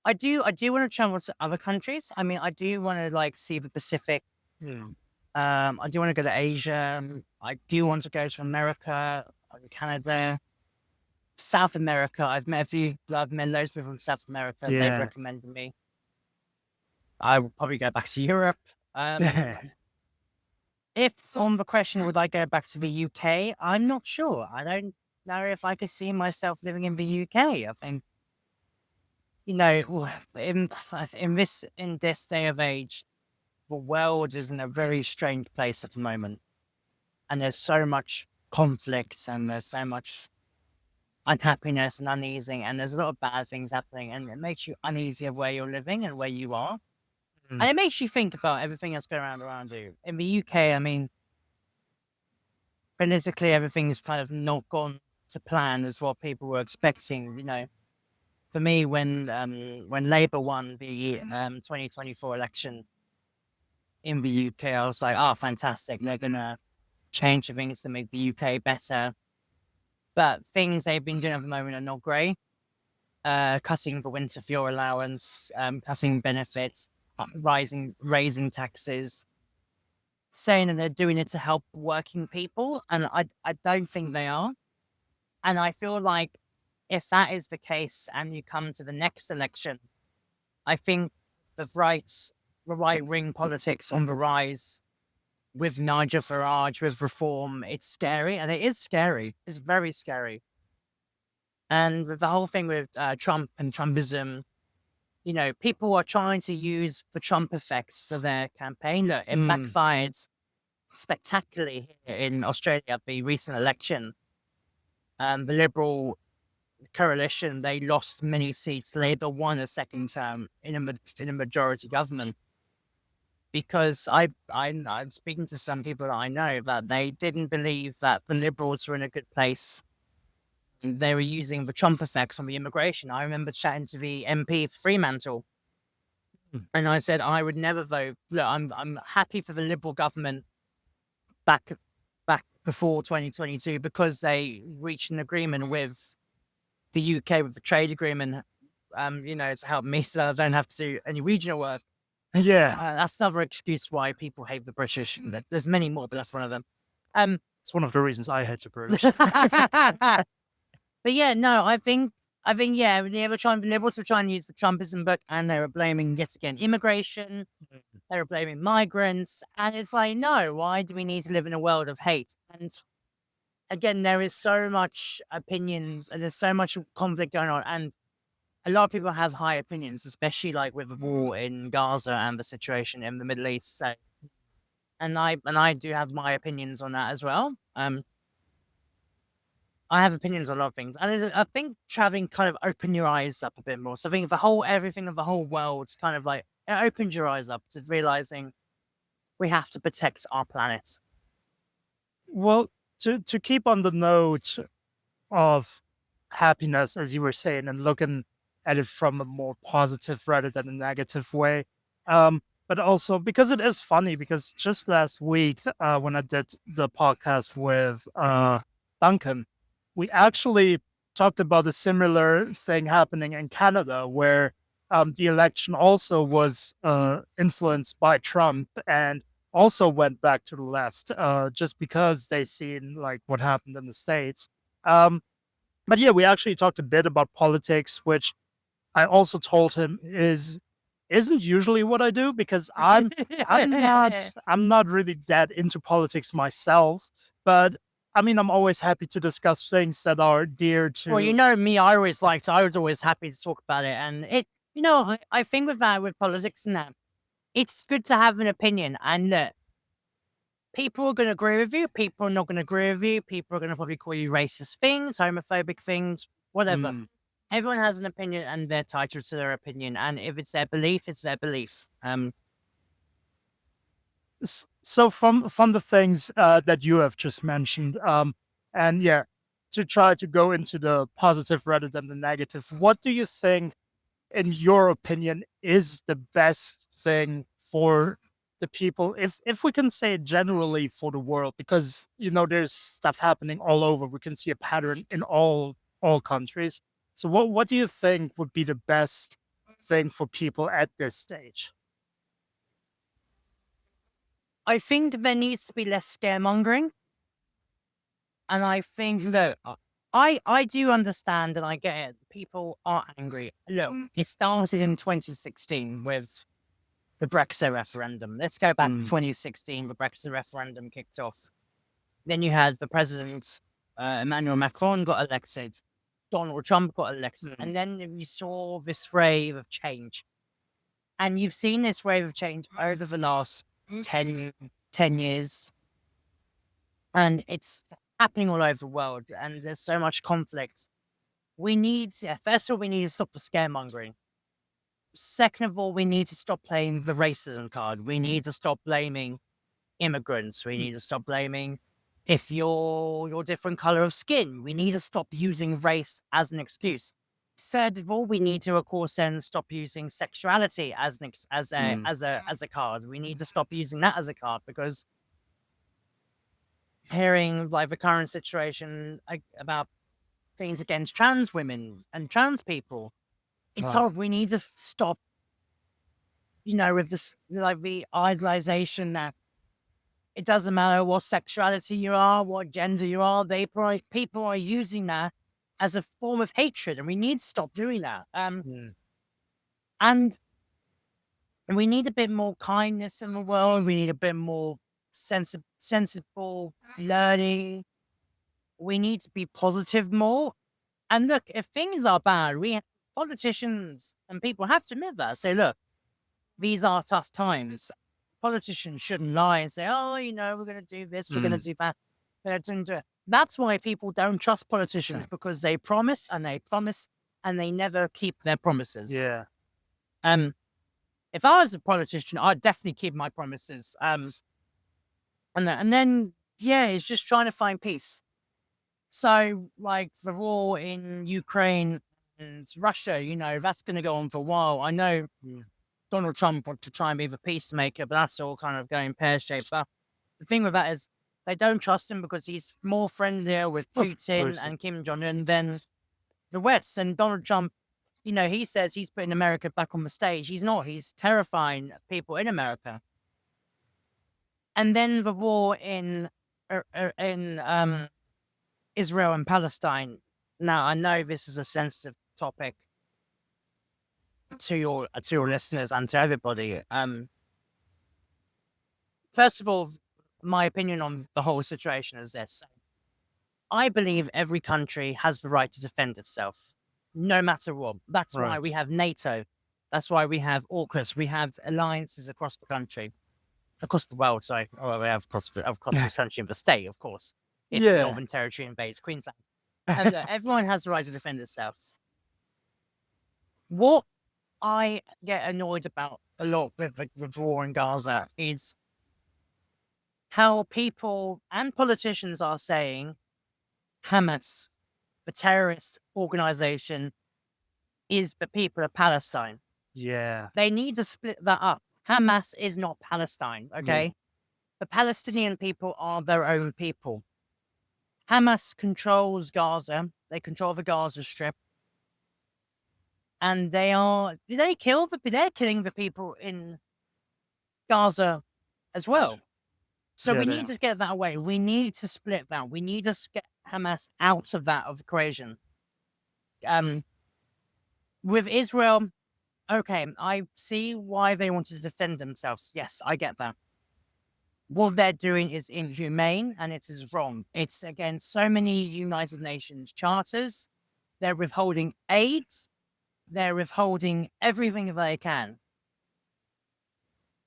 I do want to travel to other countries. I mean, I do want to like see the Pacific. I do want to go to Asia. I do want to go to America, Canada, South America. I've met loads of people from South America. They've Yeah. recommended me. I will probably go back to Europe. Um, if on the question, would I go back to the UK? I'm not sure. I don't know if I could see myself living in the UK. I think, you know, in this day of age, the world is in a very strange place at the moment, and there's so much conflict, and there's so much unhappiness and uneasing, and there's a lot of bad things happening, and it makes you uneasy of where you're living and where you are. Mm, And it makes you think about everything that's going around you. In the UK, I mean, politically, everything is kind of not gone to plan as what people were expecting. You know, for me, when Labour won the 2024 election in the UK, I was like, oh, fantastic! They're gonna change the things to make the UK better. But things they've been doing at the moment are not great. Cutting the winter fuel allowance, cutting benefits, raising taxes, saying that they're doing it to help working people, and I don't think they are. And I feel like if that is the case, and you come to the next election, I think the right wing politics on the rise with Nigel Farage, with reform, it's scary, and it is scary. It's very scary. And with the whole thing with Trump and Trumpism, you know, people are trying to use the Trump effects for their campaign. Look, it mm, backfired spectacularly here in Australia at the recent election. The Liberal coalition, they lost many seats. Labour won a second term in a majority government because I'm speaking to some people that I know that they didn't believe that the Liberals were in a good place. They were using the Trump effects on the immigration. I remember chatting to the MP for Fremantle, mm. and I said I would never vote. Look, I'm happy for the Liberal government back back before 2022 because they reached an agreement with the UK with the trade agreement. You know, to help me so I don't have to do any regional work. Yeah, That's another excuse why people hate the British. There's many more, but that's one of them. Um, it's one of the reasons I hate the British. but yeah, no, I think yeah, the Liberals were trying to use the Trumpism book, and they were blaming yet again immigration. They were blaming migrants, and it's like, no, why do we need to live in a world of hate? And again, there is so much opinions, and there's so much conflict going on, and a lot of people have high opinions, especially like with the war in Gaza and the situation in the Middle East. So, and I do have my opinions on that as well. I have opinions on a lot of things, and I think traveling kind of opened your eyes up a bit more. So I think the whole everything of the whole world's kind of like it opened your eyes up to realizing we have to protect our planet. Well, to keep on the note of happiness, as you were saying, and looking at it from a more positive rather than a negative way. But also because it is funny, because just last week, when I did the podcast with Duncan, we actually talked about a similar thing happening in Canada, where the election also was influenced by Trump and also went back to the left, just because they seen like what happened in the States. Um, but yeah, we actually talked a bit about politics, which I also told him isn't usually what I do because I'm not really that into politics myself, but I mean, I'm always happy to discuss things that are dear Well, you to. know me, I was always happy to talk about it. And I think with that, with politics and that, it's good to have an opinion. And look, people are going to agree with you. People are not going to agree with you. People are going to probably call you racist things, homophobic things, whatever. Mm. Everyone has an opinion and they're entitled to their opinion. And if it's their belief, it's their belief. So from the things that you have just mentioned, and yeah, to try to go into the positive rather than the negative, what do you think, in your opinion, is the best thing for the people, if we can say it generally for the world, because there's stuff happening all over. We can see a pattern in all countries. So what do you think would be the best thing for people at this stage? I think there needs to be less scaremongering. And I think that I do understand and I get it. People are angry. Look, it started in 2016 with the Brexit referendum. Let's go back to Mm. 2016. The Brexit referendum kicked off. Then you had the president, Emmanuel Macron, got elected. Donald Trump got elected. Mm. And then you saw this wave of change. And you've seen this wave of change over the last 10 years. And it's happening all over the world. And there's so much conflict. First of all, we need to stop the scaremongering. Second of all, we need to stop playing the racism card. We need to stop blaming immigrants. We need to stop blaming if you're different color of skin. We need to stop using race as an excuse. Third of all, we need to, of course, then stop using sexuality as Mm. as a card. We need to stop using that as a card because hearing like the current situation about things against trans women and trans people, it's Wow. hard. We need to stop, with this like the idolization that it doesn't matter what sexuality you are, what gender you are. People are using that as a form of hatred, and we need to stop doing that. Mm. And we need a bit more kindness in the world. We need a bit more sensible learning. We need to be positive more. And look, if things are bad, politicians and people have to admit that. Say, look, these are tough times. Politicians shouldn't lie and say, oh, we're going to do this, we're going to Mm. do that. That's why people don't trust politicians because they promise and they promise and they never keep their promises. Yeah. If I was a politician, I'd definitely keep my promises. And then, yeah, it's just trying to find peace. So, like the war in Ukraine and Russia, that's going to go on for a while. I know Donald Trump wants to try and be the peacemaker, but that's all kind of going pear-shaped. But the thing with that is they don't trust him because he's more friendlier with Putin and Kim Jong-un than the West. And Donald Trump, he says he's putting America back on the stage. He's not. He's terrifying people in America. And then the war in Israel and Palestine. Now, I know this is a sensitive topic to your listeners and to everybody. First of all, my opinion on the whole situation is this. I believe every country has the right to defend itself, no matter what. That's why we have NATO. That's why we have AUKUS. We have alliances across the country, across the world. Sorry, we have across the country and the state, of course. If the Northern Territory invades Queensland, and everyone has the right to defend itself. What I get annoyed about a lot with the war in Gaza is how people and politicians are saying Hamas, the terrorist organization, is the people of Palestine. Yeah. They need to split that up. Hamas is not Palestine, okay? The Palestinian people are their own people. Hamas controls Gaza. They control the Gaza Strip. And they're killing the people in Gaza as well. So we need to get that away. We need to split that. We need to get Hamas out of the equation. With Israel, Okay, I see why they wanted to defend themselves. Yes, I get that. What they're doing is inhumane and it is wrong. It's against so many United Nations charters. They're withholding aid. They're withholding everything they can.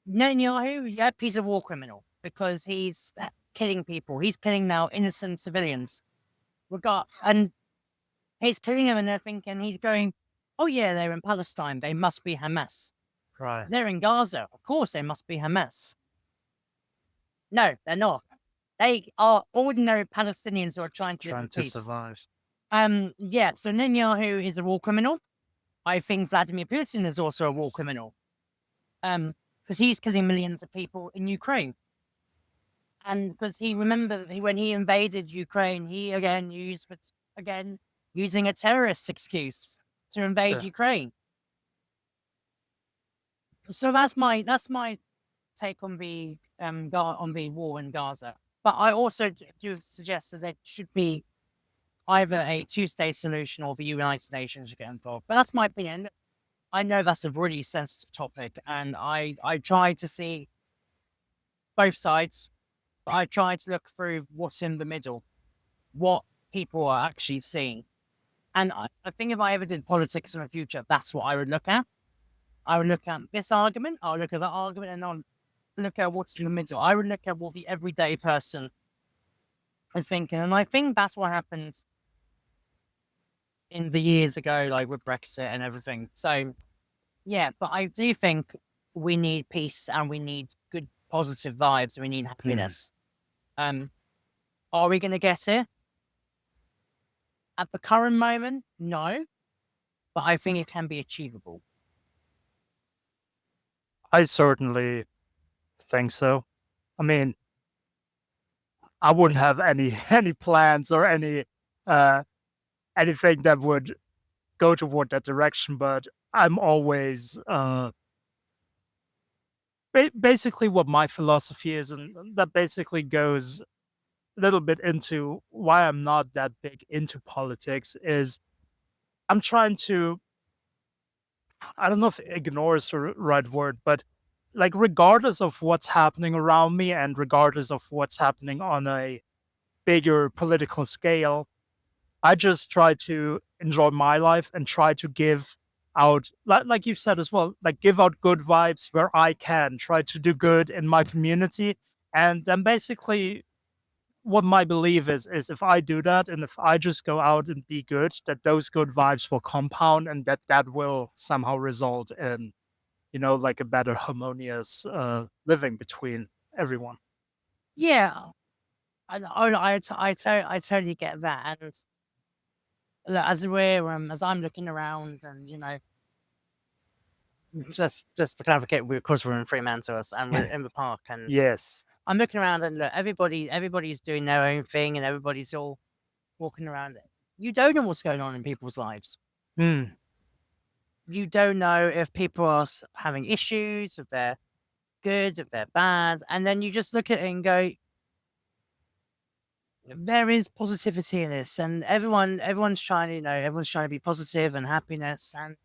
Netanyahu, yep, he's a war criminal because he's killing people. He's killing now innocent civilians. And he's killing them and they're thinking, he's going, oh yeah, they're in Palestine. They must be Hamas. Right. They're in Gaza. Of course they must be Hamas. No, they're not. They are ordinary Palestinians who are trying to live in peace. survive. Yeah, so Netanyahu is a war criminal. I think Vladimir Putin is also a war criminal. Because he's killing millions of people in Ukraine. And because when he invaded Ukraine, he again using a terrorist excuse to invade Ukraine. So that's my take on the war in Gaza. But I also do suggest that there should be either a two-state solution or the United Nations should get involved. But that's my opinion. I know that's a really sensitive topic, and I try to see both sides, but I try to look through what's in the middle, what people are actually seeing. And I think if I ever did politics in the future, that's what I would look at. I would look at this argument, I'll look at that argument, and I'll look at what's in the middle. I would look at what the everyday person is thinking. And I think that's what happened in the years ago, like with Brexit and everything. So, yeah, but I do think we need peace and we need good, positive vibes. And we need happiness. Are we going to get it? At the current moment, no. But I think it can be achievable. I certainly think so. I mean, I wouldn't have any plans or anything that would go toward that direction, but I'm always basically what my philosophy is, and that basically goes a little bit into why I'm not that big into politics, is I'm trying to, I don't know if ignore is the right word, but like regardless of what's happening around me and regardless of what's happening on a bigger political scale, I just try to enjoy my life and try to give out, like you've said as well, like give out good vibes where I can, try to do good in my community. And then basically what my belief is if I do that and if I just go out and be good, that those good vibes will compound and that will somehow result in, like a better harmonious living between everyone. Yeah, I totally get that. And look, as I'm looking around, and just to clarify, because we're in Fremantle and we're in the park, and Yes. I'm looking around and look, everybody's doing their own thing, and everybody's all walking around. You don't know what's going on in people's lives. Mm. You don't know if people are having issues, if they're good, if they're bad, and then you just look at it and go, there is positivity in this, and everyone's trying to be positive and happiness, and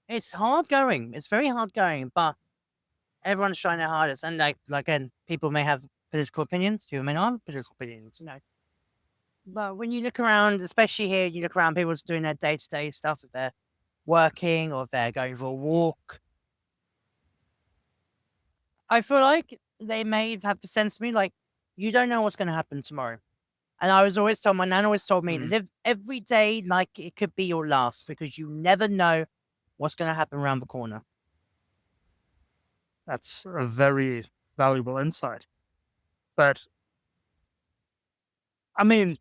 it's hard going. It's very hard going, but everyone's trying their hardest. And like again, people may have political opinions, people may not have political opinions, But when you look around, especially here, you look around, people's doing their day-to-day stuff, if they're working or if they're going for a walk. I feel like they may have the sense of me, like, you don't know what's going to happen tomorrow. And I was always told, my nan always told me, live every day like it could be your last, because you never know what's going to happen around the corner. That's a very valuable insight. But I mean,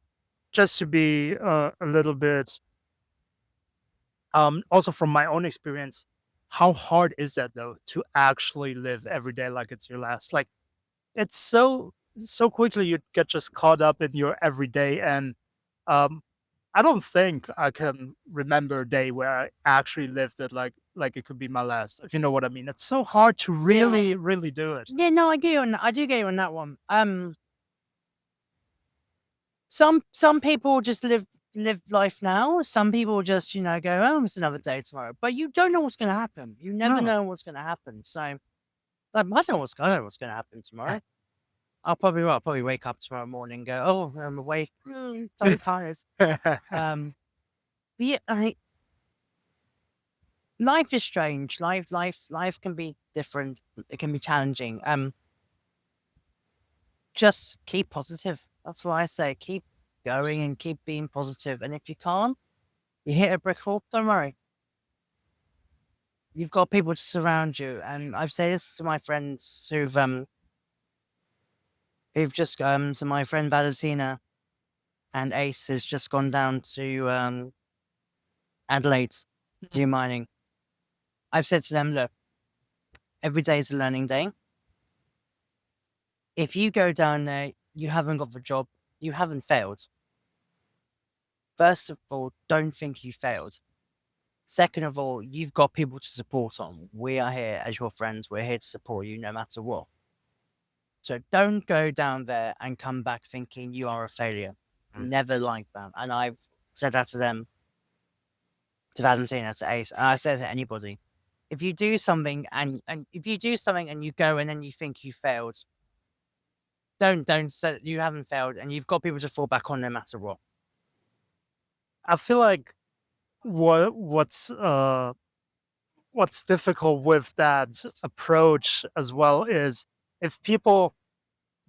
just to be a little bit, also from my own experience, how hard is that though to actually live every day like it's your last? Like, it's so quickly you get just caught up in your everyday, and um, I don't think I can remember a day where I actually lived it like it could be my last. If you know what I mean, it's so hard to really do it. Yeah, no, I get you on that. I do get you on that one. Some people just live live life now. Some people just, go, oh, it's another day tomorrow. But you don't know what's going to happen. You never No. know what's going to happen. So, like, I don't know what's going to happen tomorrow. I'll probably wake up tomorrow morning and go, oh, I'm awake. So tired. But yeah, life is strange. Life can be different. It can be challenging. Just keep positive. That's what I say. Keep going and keep being positive. And if you can't, you hit a brick wall, don't worry. You've got people to surround you. And I've said this to my friends who've just so my friend Valentina and Ace has just gone down to Adelaide to do mining. I've said to them, look, every day is a learning day. If you go down there, you haven't got the job, you haven't failed. First of all, don't think you failed. Second of all, you've got people to support on. We are here as your friends. We're here to support you no matter what. So don't go down there and come back thinking you are a failure. Never like that. And I've said that to them, to Valentina, to Ace, and I said to anybody. If you do something and if you do something and you go and then you think you failed, don't say you haven't failed, and you've got people to fall back on no matter what. I feel like what's difficult with that approach as well is if people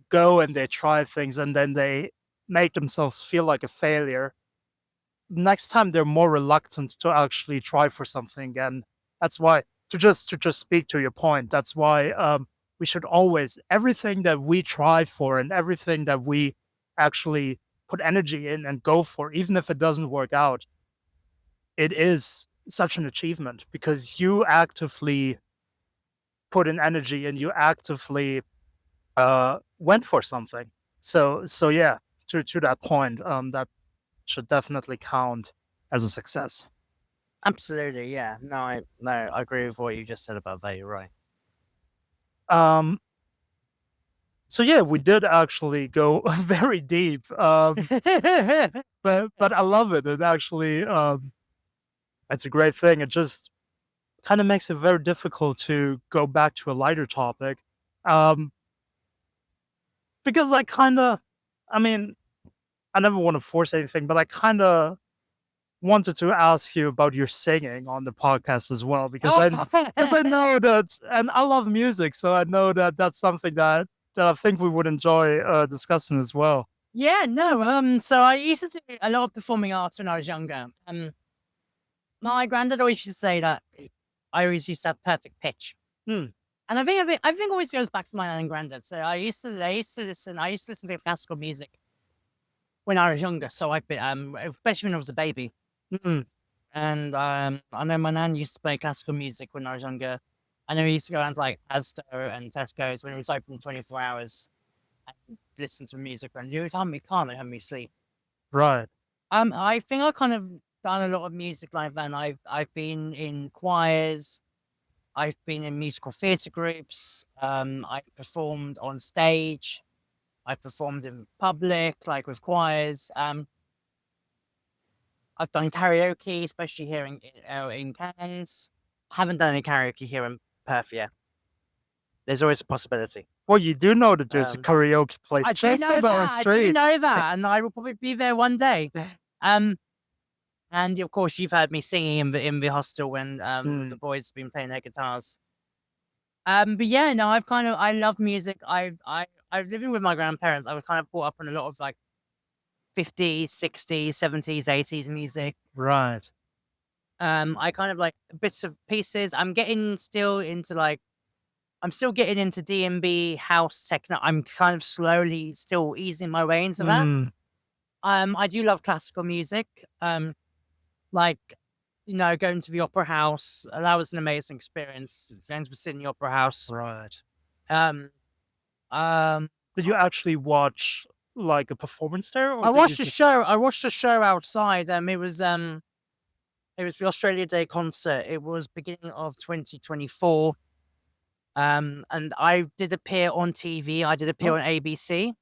go and they try things and then they make themselves feel like a failure, next time they're more reluctant to actually try for something. And that's why, to just speak to your point, that's why we should always, everything that we try for and everything that we actually put energy in and go for, even if it doesn't work out, it is such an achievement because you actively put in energy and you actively went for something. So yeah, to that point, that should definitely count as a success. Absolutely, yeah. No, I agree with what you just said about that. You're right. Um, so yeah, we did actually go very deep, but I love it. It actually, it's a great thing. It just kind of makes it very difficult to go back to a lighter topic, um, because I mean, I never want to force anything, but I kind of wanted to ask you about your singing on the podcast as well because I know that, and I love music, so I know that that's something that I think we would enjoy discussing as well. Yeah, no. So I used to do a lot of performing arts when I was younger. My granddad always used to say that I always used to have perfect pitch. Hmm. And I think always goes back to my nan and granddad. So I used to listen to classical music when I was younger. So I've been, especially when I was a baby. Mm. And I know my nan used to play classical music when I was younger. I know we used to go around to like Asda and Tesco's when it was open 24 hours and listen to music. And you would have me calm and have me sleep. Right. I think I kind of done a lot of music like that. And I've been in choirs. I've been in musical theatre groups. I've performed on stage. I've performed in public, like with choirs. I've done karaoke, especially here in Cairns. Haven't done any karaoke here in Perth yet. There's always a possibility. Well, you do know that there's a karaoke place I do just know down the that. I do street. know that, and I will probably be there one day. And of course, you've heard me singing in the hostel when the boys have been playing their guitars. But yeah, no, I love music. I was living with my grandparents. I was kind of brought up on a lot of like 50s, 60s, 70s, 80s music. Right. I kind of like bits of pieces. I'm still getting into D&B house techno. I'm kind of slowly still easing my way into that. Mm. I do love classical music. Like, going to the opera house. That was an amazing experience. Going to the Sydney Opera House. Right. Um, um, Did you actually watch like a performance there, or I did you watched a just? show. I watched a show outside. It was the Australia Day concert. It was beginning of 2024. And I did appear on TV. I did appear Oh, on ABC.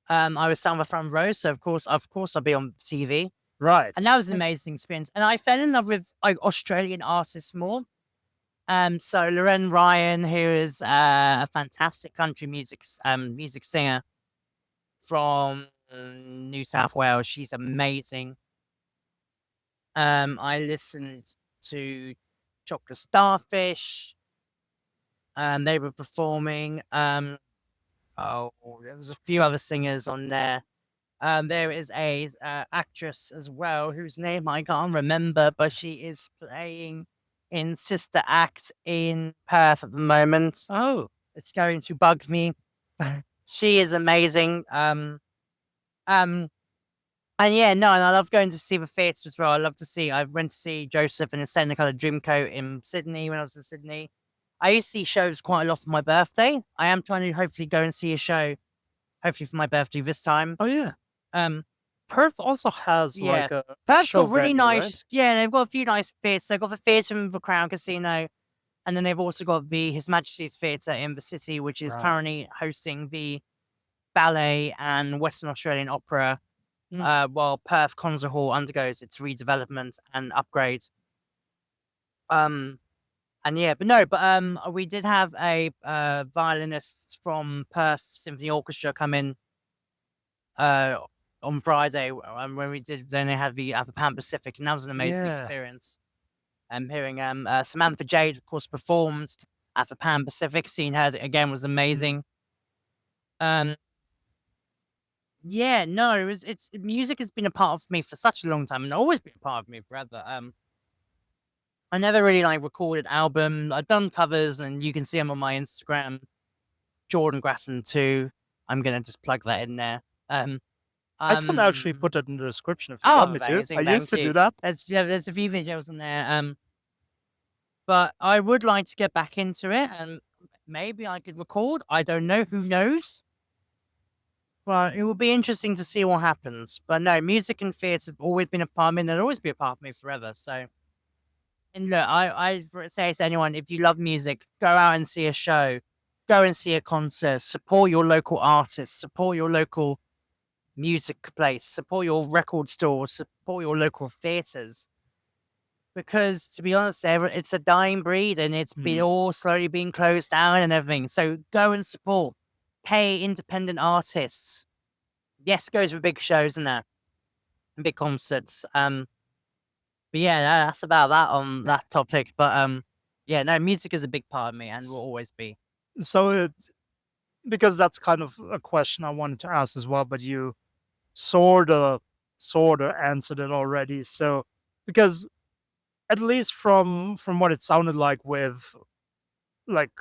I was sat on the front row, so of course, I'll be on TV, Right. and that was an amazing experience. And I fell in love with like Australian artists more. So Loren Ryan, who is a fantastic country music singer from New South Wales, she's amazing. I listened to Chocolate Starfish. They were performing. Oh, there was a few other singers on there. There is a actress as well whose name I can't remember, but she is playing in Sister Act in Perth at the moment. Oh. It's going to bug me. She is amazing. Um, and yeah, no, and I love going to see the theatre as well. I went to see Joseph and the Technicolor Dreamcoat in Sydney when I was in Sydney. I used to see shows quite a lot for my birthday. I am trying to hopefully go and see a show, hopefully for my birthday this time. Oh yeah. Um, Perth also has yeah, like a Perth's show got really venue, right? nice. Yeah, they've got a few nice theatres. They've got the theatre in the Crown Casino, and then they've also got the His Majesty's Theatre in the city, which is Right. currently hosting the ballet and Western Australian opera, while Perth Concert Hall undergoes its redevelopment and upgrade. And yeah, but we did have a violinist from Perth Symphony Orchestra come in on Friday, when we did. Then they had the Pan Pacific, and that was an amazing Yeah. experience. Hearing Samantha Jade, of course, performed at the Pan Pacific. Seeing her again was amazing. Yeah, no, it's music has been a part of me for such a long time, and always been a part of me forever. I never really like recorded albums. I've done covers, and you can see them on my Instagram, Jordan Grasson 2. I'm gonna just plug that in there. I can actually put it in the description if you want me to. Amazing, I used to thank do you. that. There's a few videos on there. But I would like to get back into it, and maybe I could record. I don't know. Who knows? But it will be interesting to see what happens. But no, music and theatre have always been a part of me, and they'll always be a part of me forever. So, and look, I say to anyone, if you love music, go out and see a show, go and see a concert, support your local artists, support your local music place, support your record stores, support your local theatres. Because to be honest, it's a dying breed, and it's been all slowly being closed down and everything. So go and support, pay independent artists. Yes, goes for big shows and that, and big concerts. But yeah, no, that's about that on that topic. But yeah, no, music is a big part of me and will always be. So because that's kind of a question I wanted to ask as well, but you sorta answered it already. So because at least from what it sounded like with like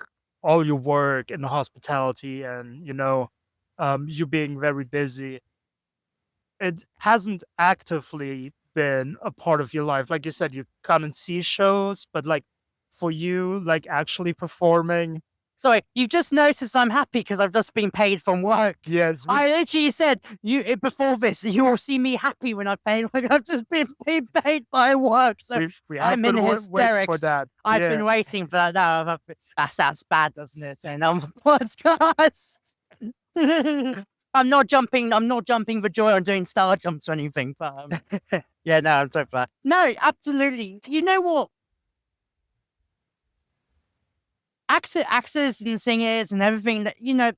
all your work in the hospitality and you being very busy, it hasn't actively been a part of your life. Like you said, you come and see shows, but like for you, like actually performing. Sorry, you've just noticed I'm happy because I've just been paid from work. Yes, I literally said before this, you will see me happy when I pay. Like I've just been paid by work, so we have I'm to in wait hysterics. for that. I've been waiting for that now. That sounds bad, doesn't it? Saying podcast. I'm not jumping for joy on doing star jumps or anything. But yeah, no, I'm so far. No, absolutely. You know what? Actors and singers and everything that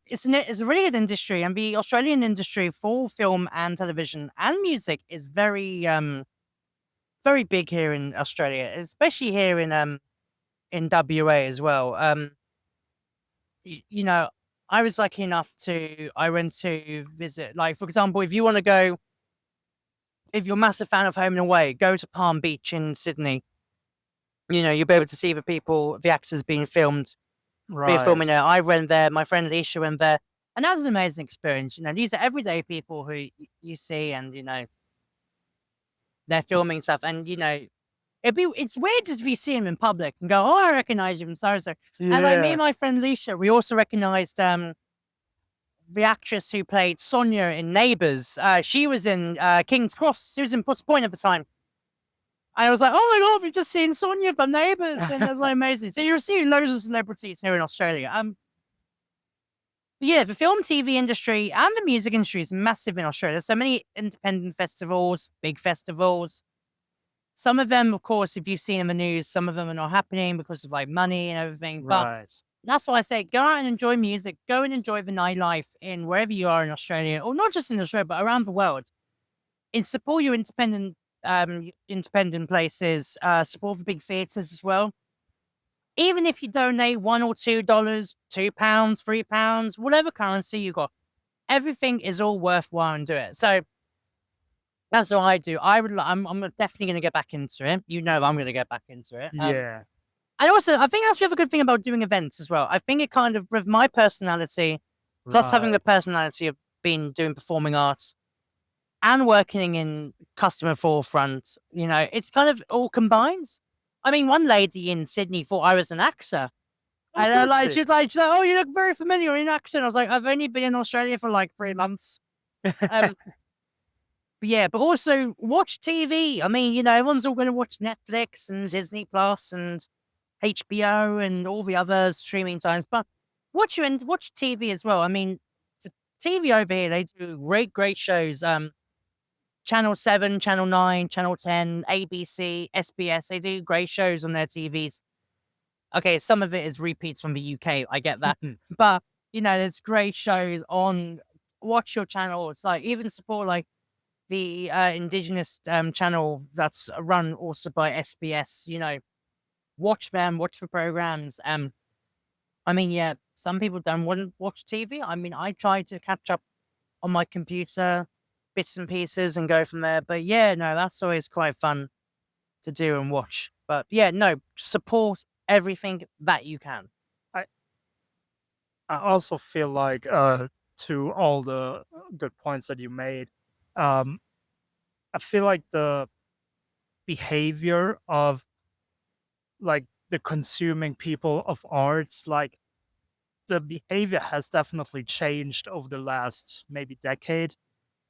it's a really good industry, and the Australian industry for film and television and music is very very big here in Australia, especially here in WA as well. I was lucky enough I went to visit, like for example, if you're a massive fan of Home and Away, go to Palm Beach in Sydney. You'll be able to see the actors being filmed. Be filming there. I went there. My friend Alicia went there, and that was an amazing experience. These are everyday people who you see, and they're filming stuff, and it's weird if you see him in public and go, "Oh, I recognize you from so and so." And like me and my friend Alicia, we also recognized the actress who played Sonia in Neighbours. She was in King's Cross. She was in Potts Point at the time. I was like, "Oh my god, we've just seen Sonia from Neighbours," and it was like amazing. So you're seeing loads of celebrities here in Australia. But yeah, the film, TV industry, and the music industry is massive in Australia. There's so many independent festivals, big festivals. Some of them, of course, if you've seen in the news, some of them are not happening because of like money and everything. But Right. that's why I say go out and enjoy music, go and enjoy the nightlife in wherever you are in Australia, or not just in Australia, but around the world. And support your independent places, support the big theatres as well. Even if you donate $1 or $2, £2, £3, whatever currency you got, everything is all worthwhile and do it. So that's what I do. I'm definitely going to get back into it. You know, I'm going to get back into it. Yeah. And also, I think that's the other good thing about doing events as well. I think it kind of, with my personality, plus having Right. the personality of being doing performing arts and working in customer forefront, you know, it's kind of all combined. I mean, one lady in Sydney thought I was an actor. Oh, And did like, they? she's like, oh, you look very familiar in accent. I was like, I've only been in Australia for like 3 months. Um, but yeah, but also watch TV. I mean, you know, everyone's all going to watch Netflix and Disney Plus and HBO and all the other streaming times, but watch TV as well. I mean, the TV over here, they do great shows. Channel 7, Channel 9, Channel 10, ABC, SBS, they do great shows on their TVs. Okay, some of it is repeats from the UK, I get that. But, you know, there's great shows on. Watch your channels, like even support like the Indigenous channel that's run also by SBS, you know, watch them, watch the programs. I mean, yeah, some people don't want to watch TV. I mean, I try to catch up on my computer, bits and pieces, and go from there. But yeah, no, that's always quite fun to do and watch. But yeah, no, support everything that you can. I I also feel like to all the good points that you made, um, I feel like the behavior of like the consuming people of arts, like the behavior has definitely changed over the last maybe decade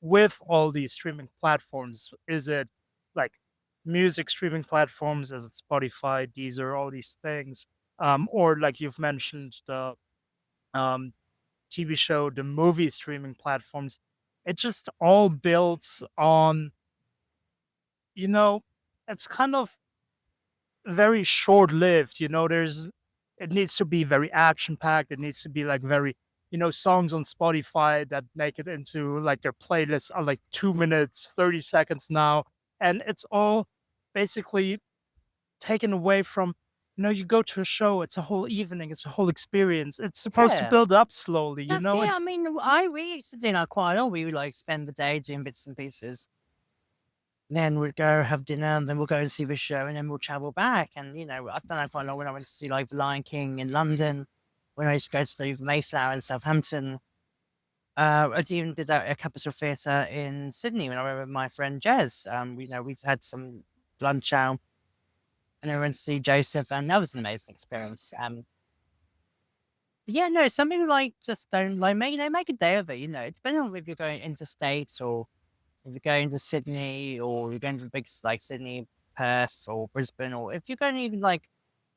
with all these streaming platforms. Is it like music streaming platforms? Is it Spotify, Deezer, all these things? Or like you've mentioned the um, TV show, the movie streaming platforms. It just all builds on, you know, it's kind of very short lived. You know, it needs to be very action packed. It needs to be like very, you know, songs on Spotify that make it into like their playlists are like 2 minutes, 30 seconds now. And it's all basically taken away from, you know, you go to a show, it's a whole evening, it's a whole experience. It's supposed to Yeah. build up slowly, you That's, know? yeah, I It's mean, we used to do that quite a lot. We would like spend the day doing bits and pieces. Then we'd go have dinner, and then we'll go and see the show, and then we'll travel back. And you know, I've done that quite a lot when I went to see like The Lion King in London, when I used to go to the Mayflower in Southampton. I even did that at Capital Theatre in Sydney when I went with my friend Jez. You know, we had some lunch out, and I went to see Joseph, and that was an amazing experience. Yeah, no, some people like just don't like make a day of it. You know, depending on if you're going interstate or if you're going to Sydney or you're going to the big like Sydney, Perth or Brisbane, or if you're going to even like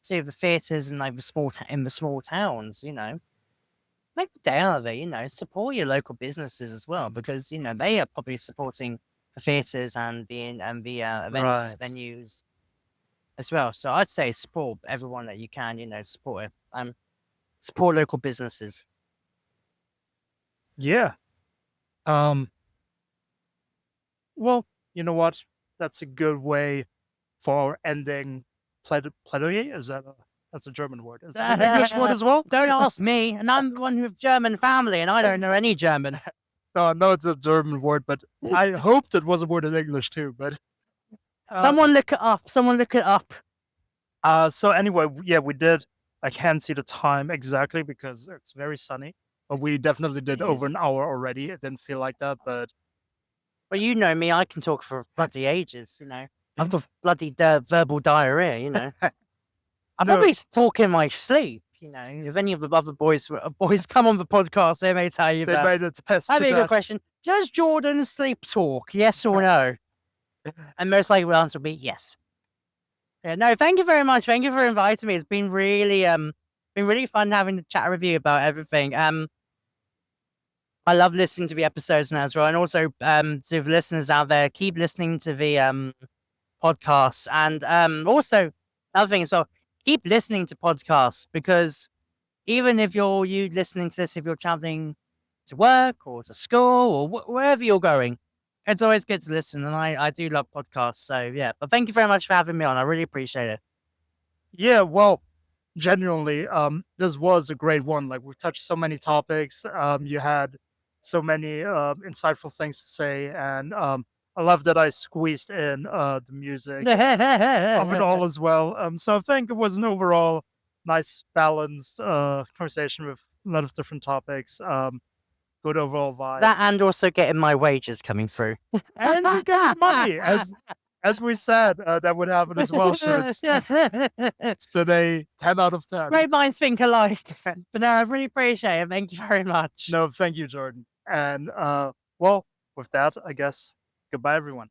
see the theatres and like in the small towns, you know, make a day out of it. You know, support your local businesses as well because you know they are probably supporting the theatres and the events right. venues as well. So I'd say support everyone that you can. You know, support it. Support local businesses. Yeah. Um, well, you know what? That's a good way for ending plaidoyer. That's a German word. Is it an English word as well? Don't ask me, and I'm the one with German family, and I don't know any German. No, I know it's a German word, but I hoped it was a word in English too. But uh, Someone look it up. Someone look it up. so anyway, yeah, we did. I can't see the time exactly because it's very sunny, but we definitely did It over is. an hour already. It didn't feel like that, but Well, you know me. I can talk for bloody ages. You know, I've got bloody verbal diarrhea. You know, I no, probably talk in my sleep. You know, if any of the other boys come on the podcast, they may tell you they that. made it test That'd to be a good that. question. Does Jordan sleep talk? Yes or no? And most likely the answer will be yes. Yeah, no, thank you very much. Thank you for inviting me. It's been really fun having a chat with you about everything. I love listening to the episodes now as well. And also, to the listeners out there, keep listening to the podcasts. And also, another thing as well, keep listening to podcasts, because even if you listening to this, if you're traveling to work or to school or wherever you're going, it's always good to listen. And I do love podcasts. So, yeah. But thank you very much for having me on. I really appreciate it. Yeah, well, genuinely, this was a great one. Like we touched so many topics. You had so many insightful things to say, and I love that I squeezed in the music of it all as well. So I think it was an overall nice, balanced conversation with a lot of different topics. Good overall vibe, That, and also getting my wages coming through. and you get money as we said, that would happen as well. So it's been a 10 out of 10. Great minds think alike. But no, I really appreciate it. Thank you very much. No, thank you, Jordan. And well, with that, I guess goodbye, everyone.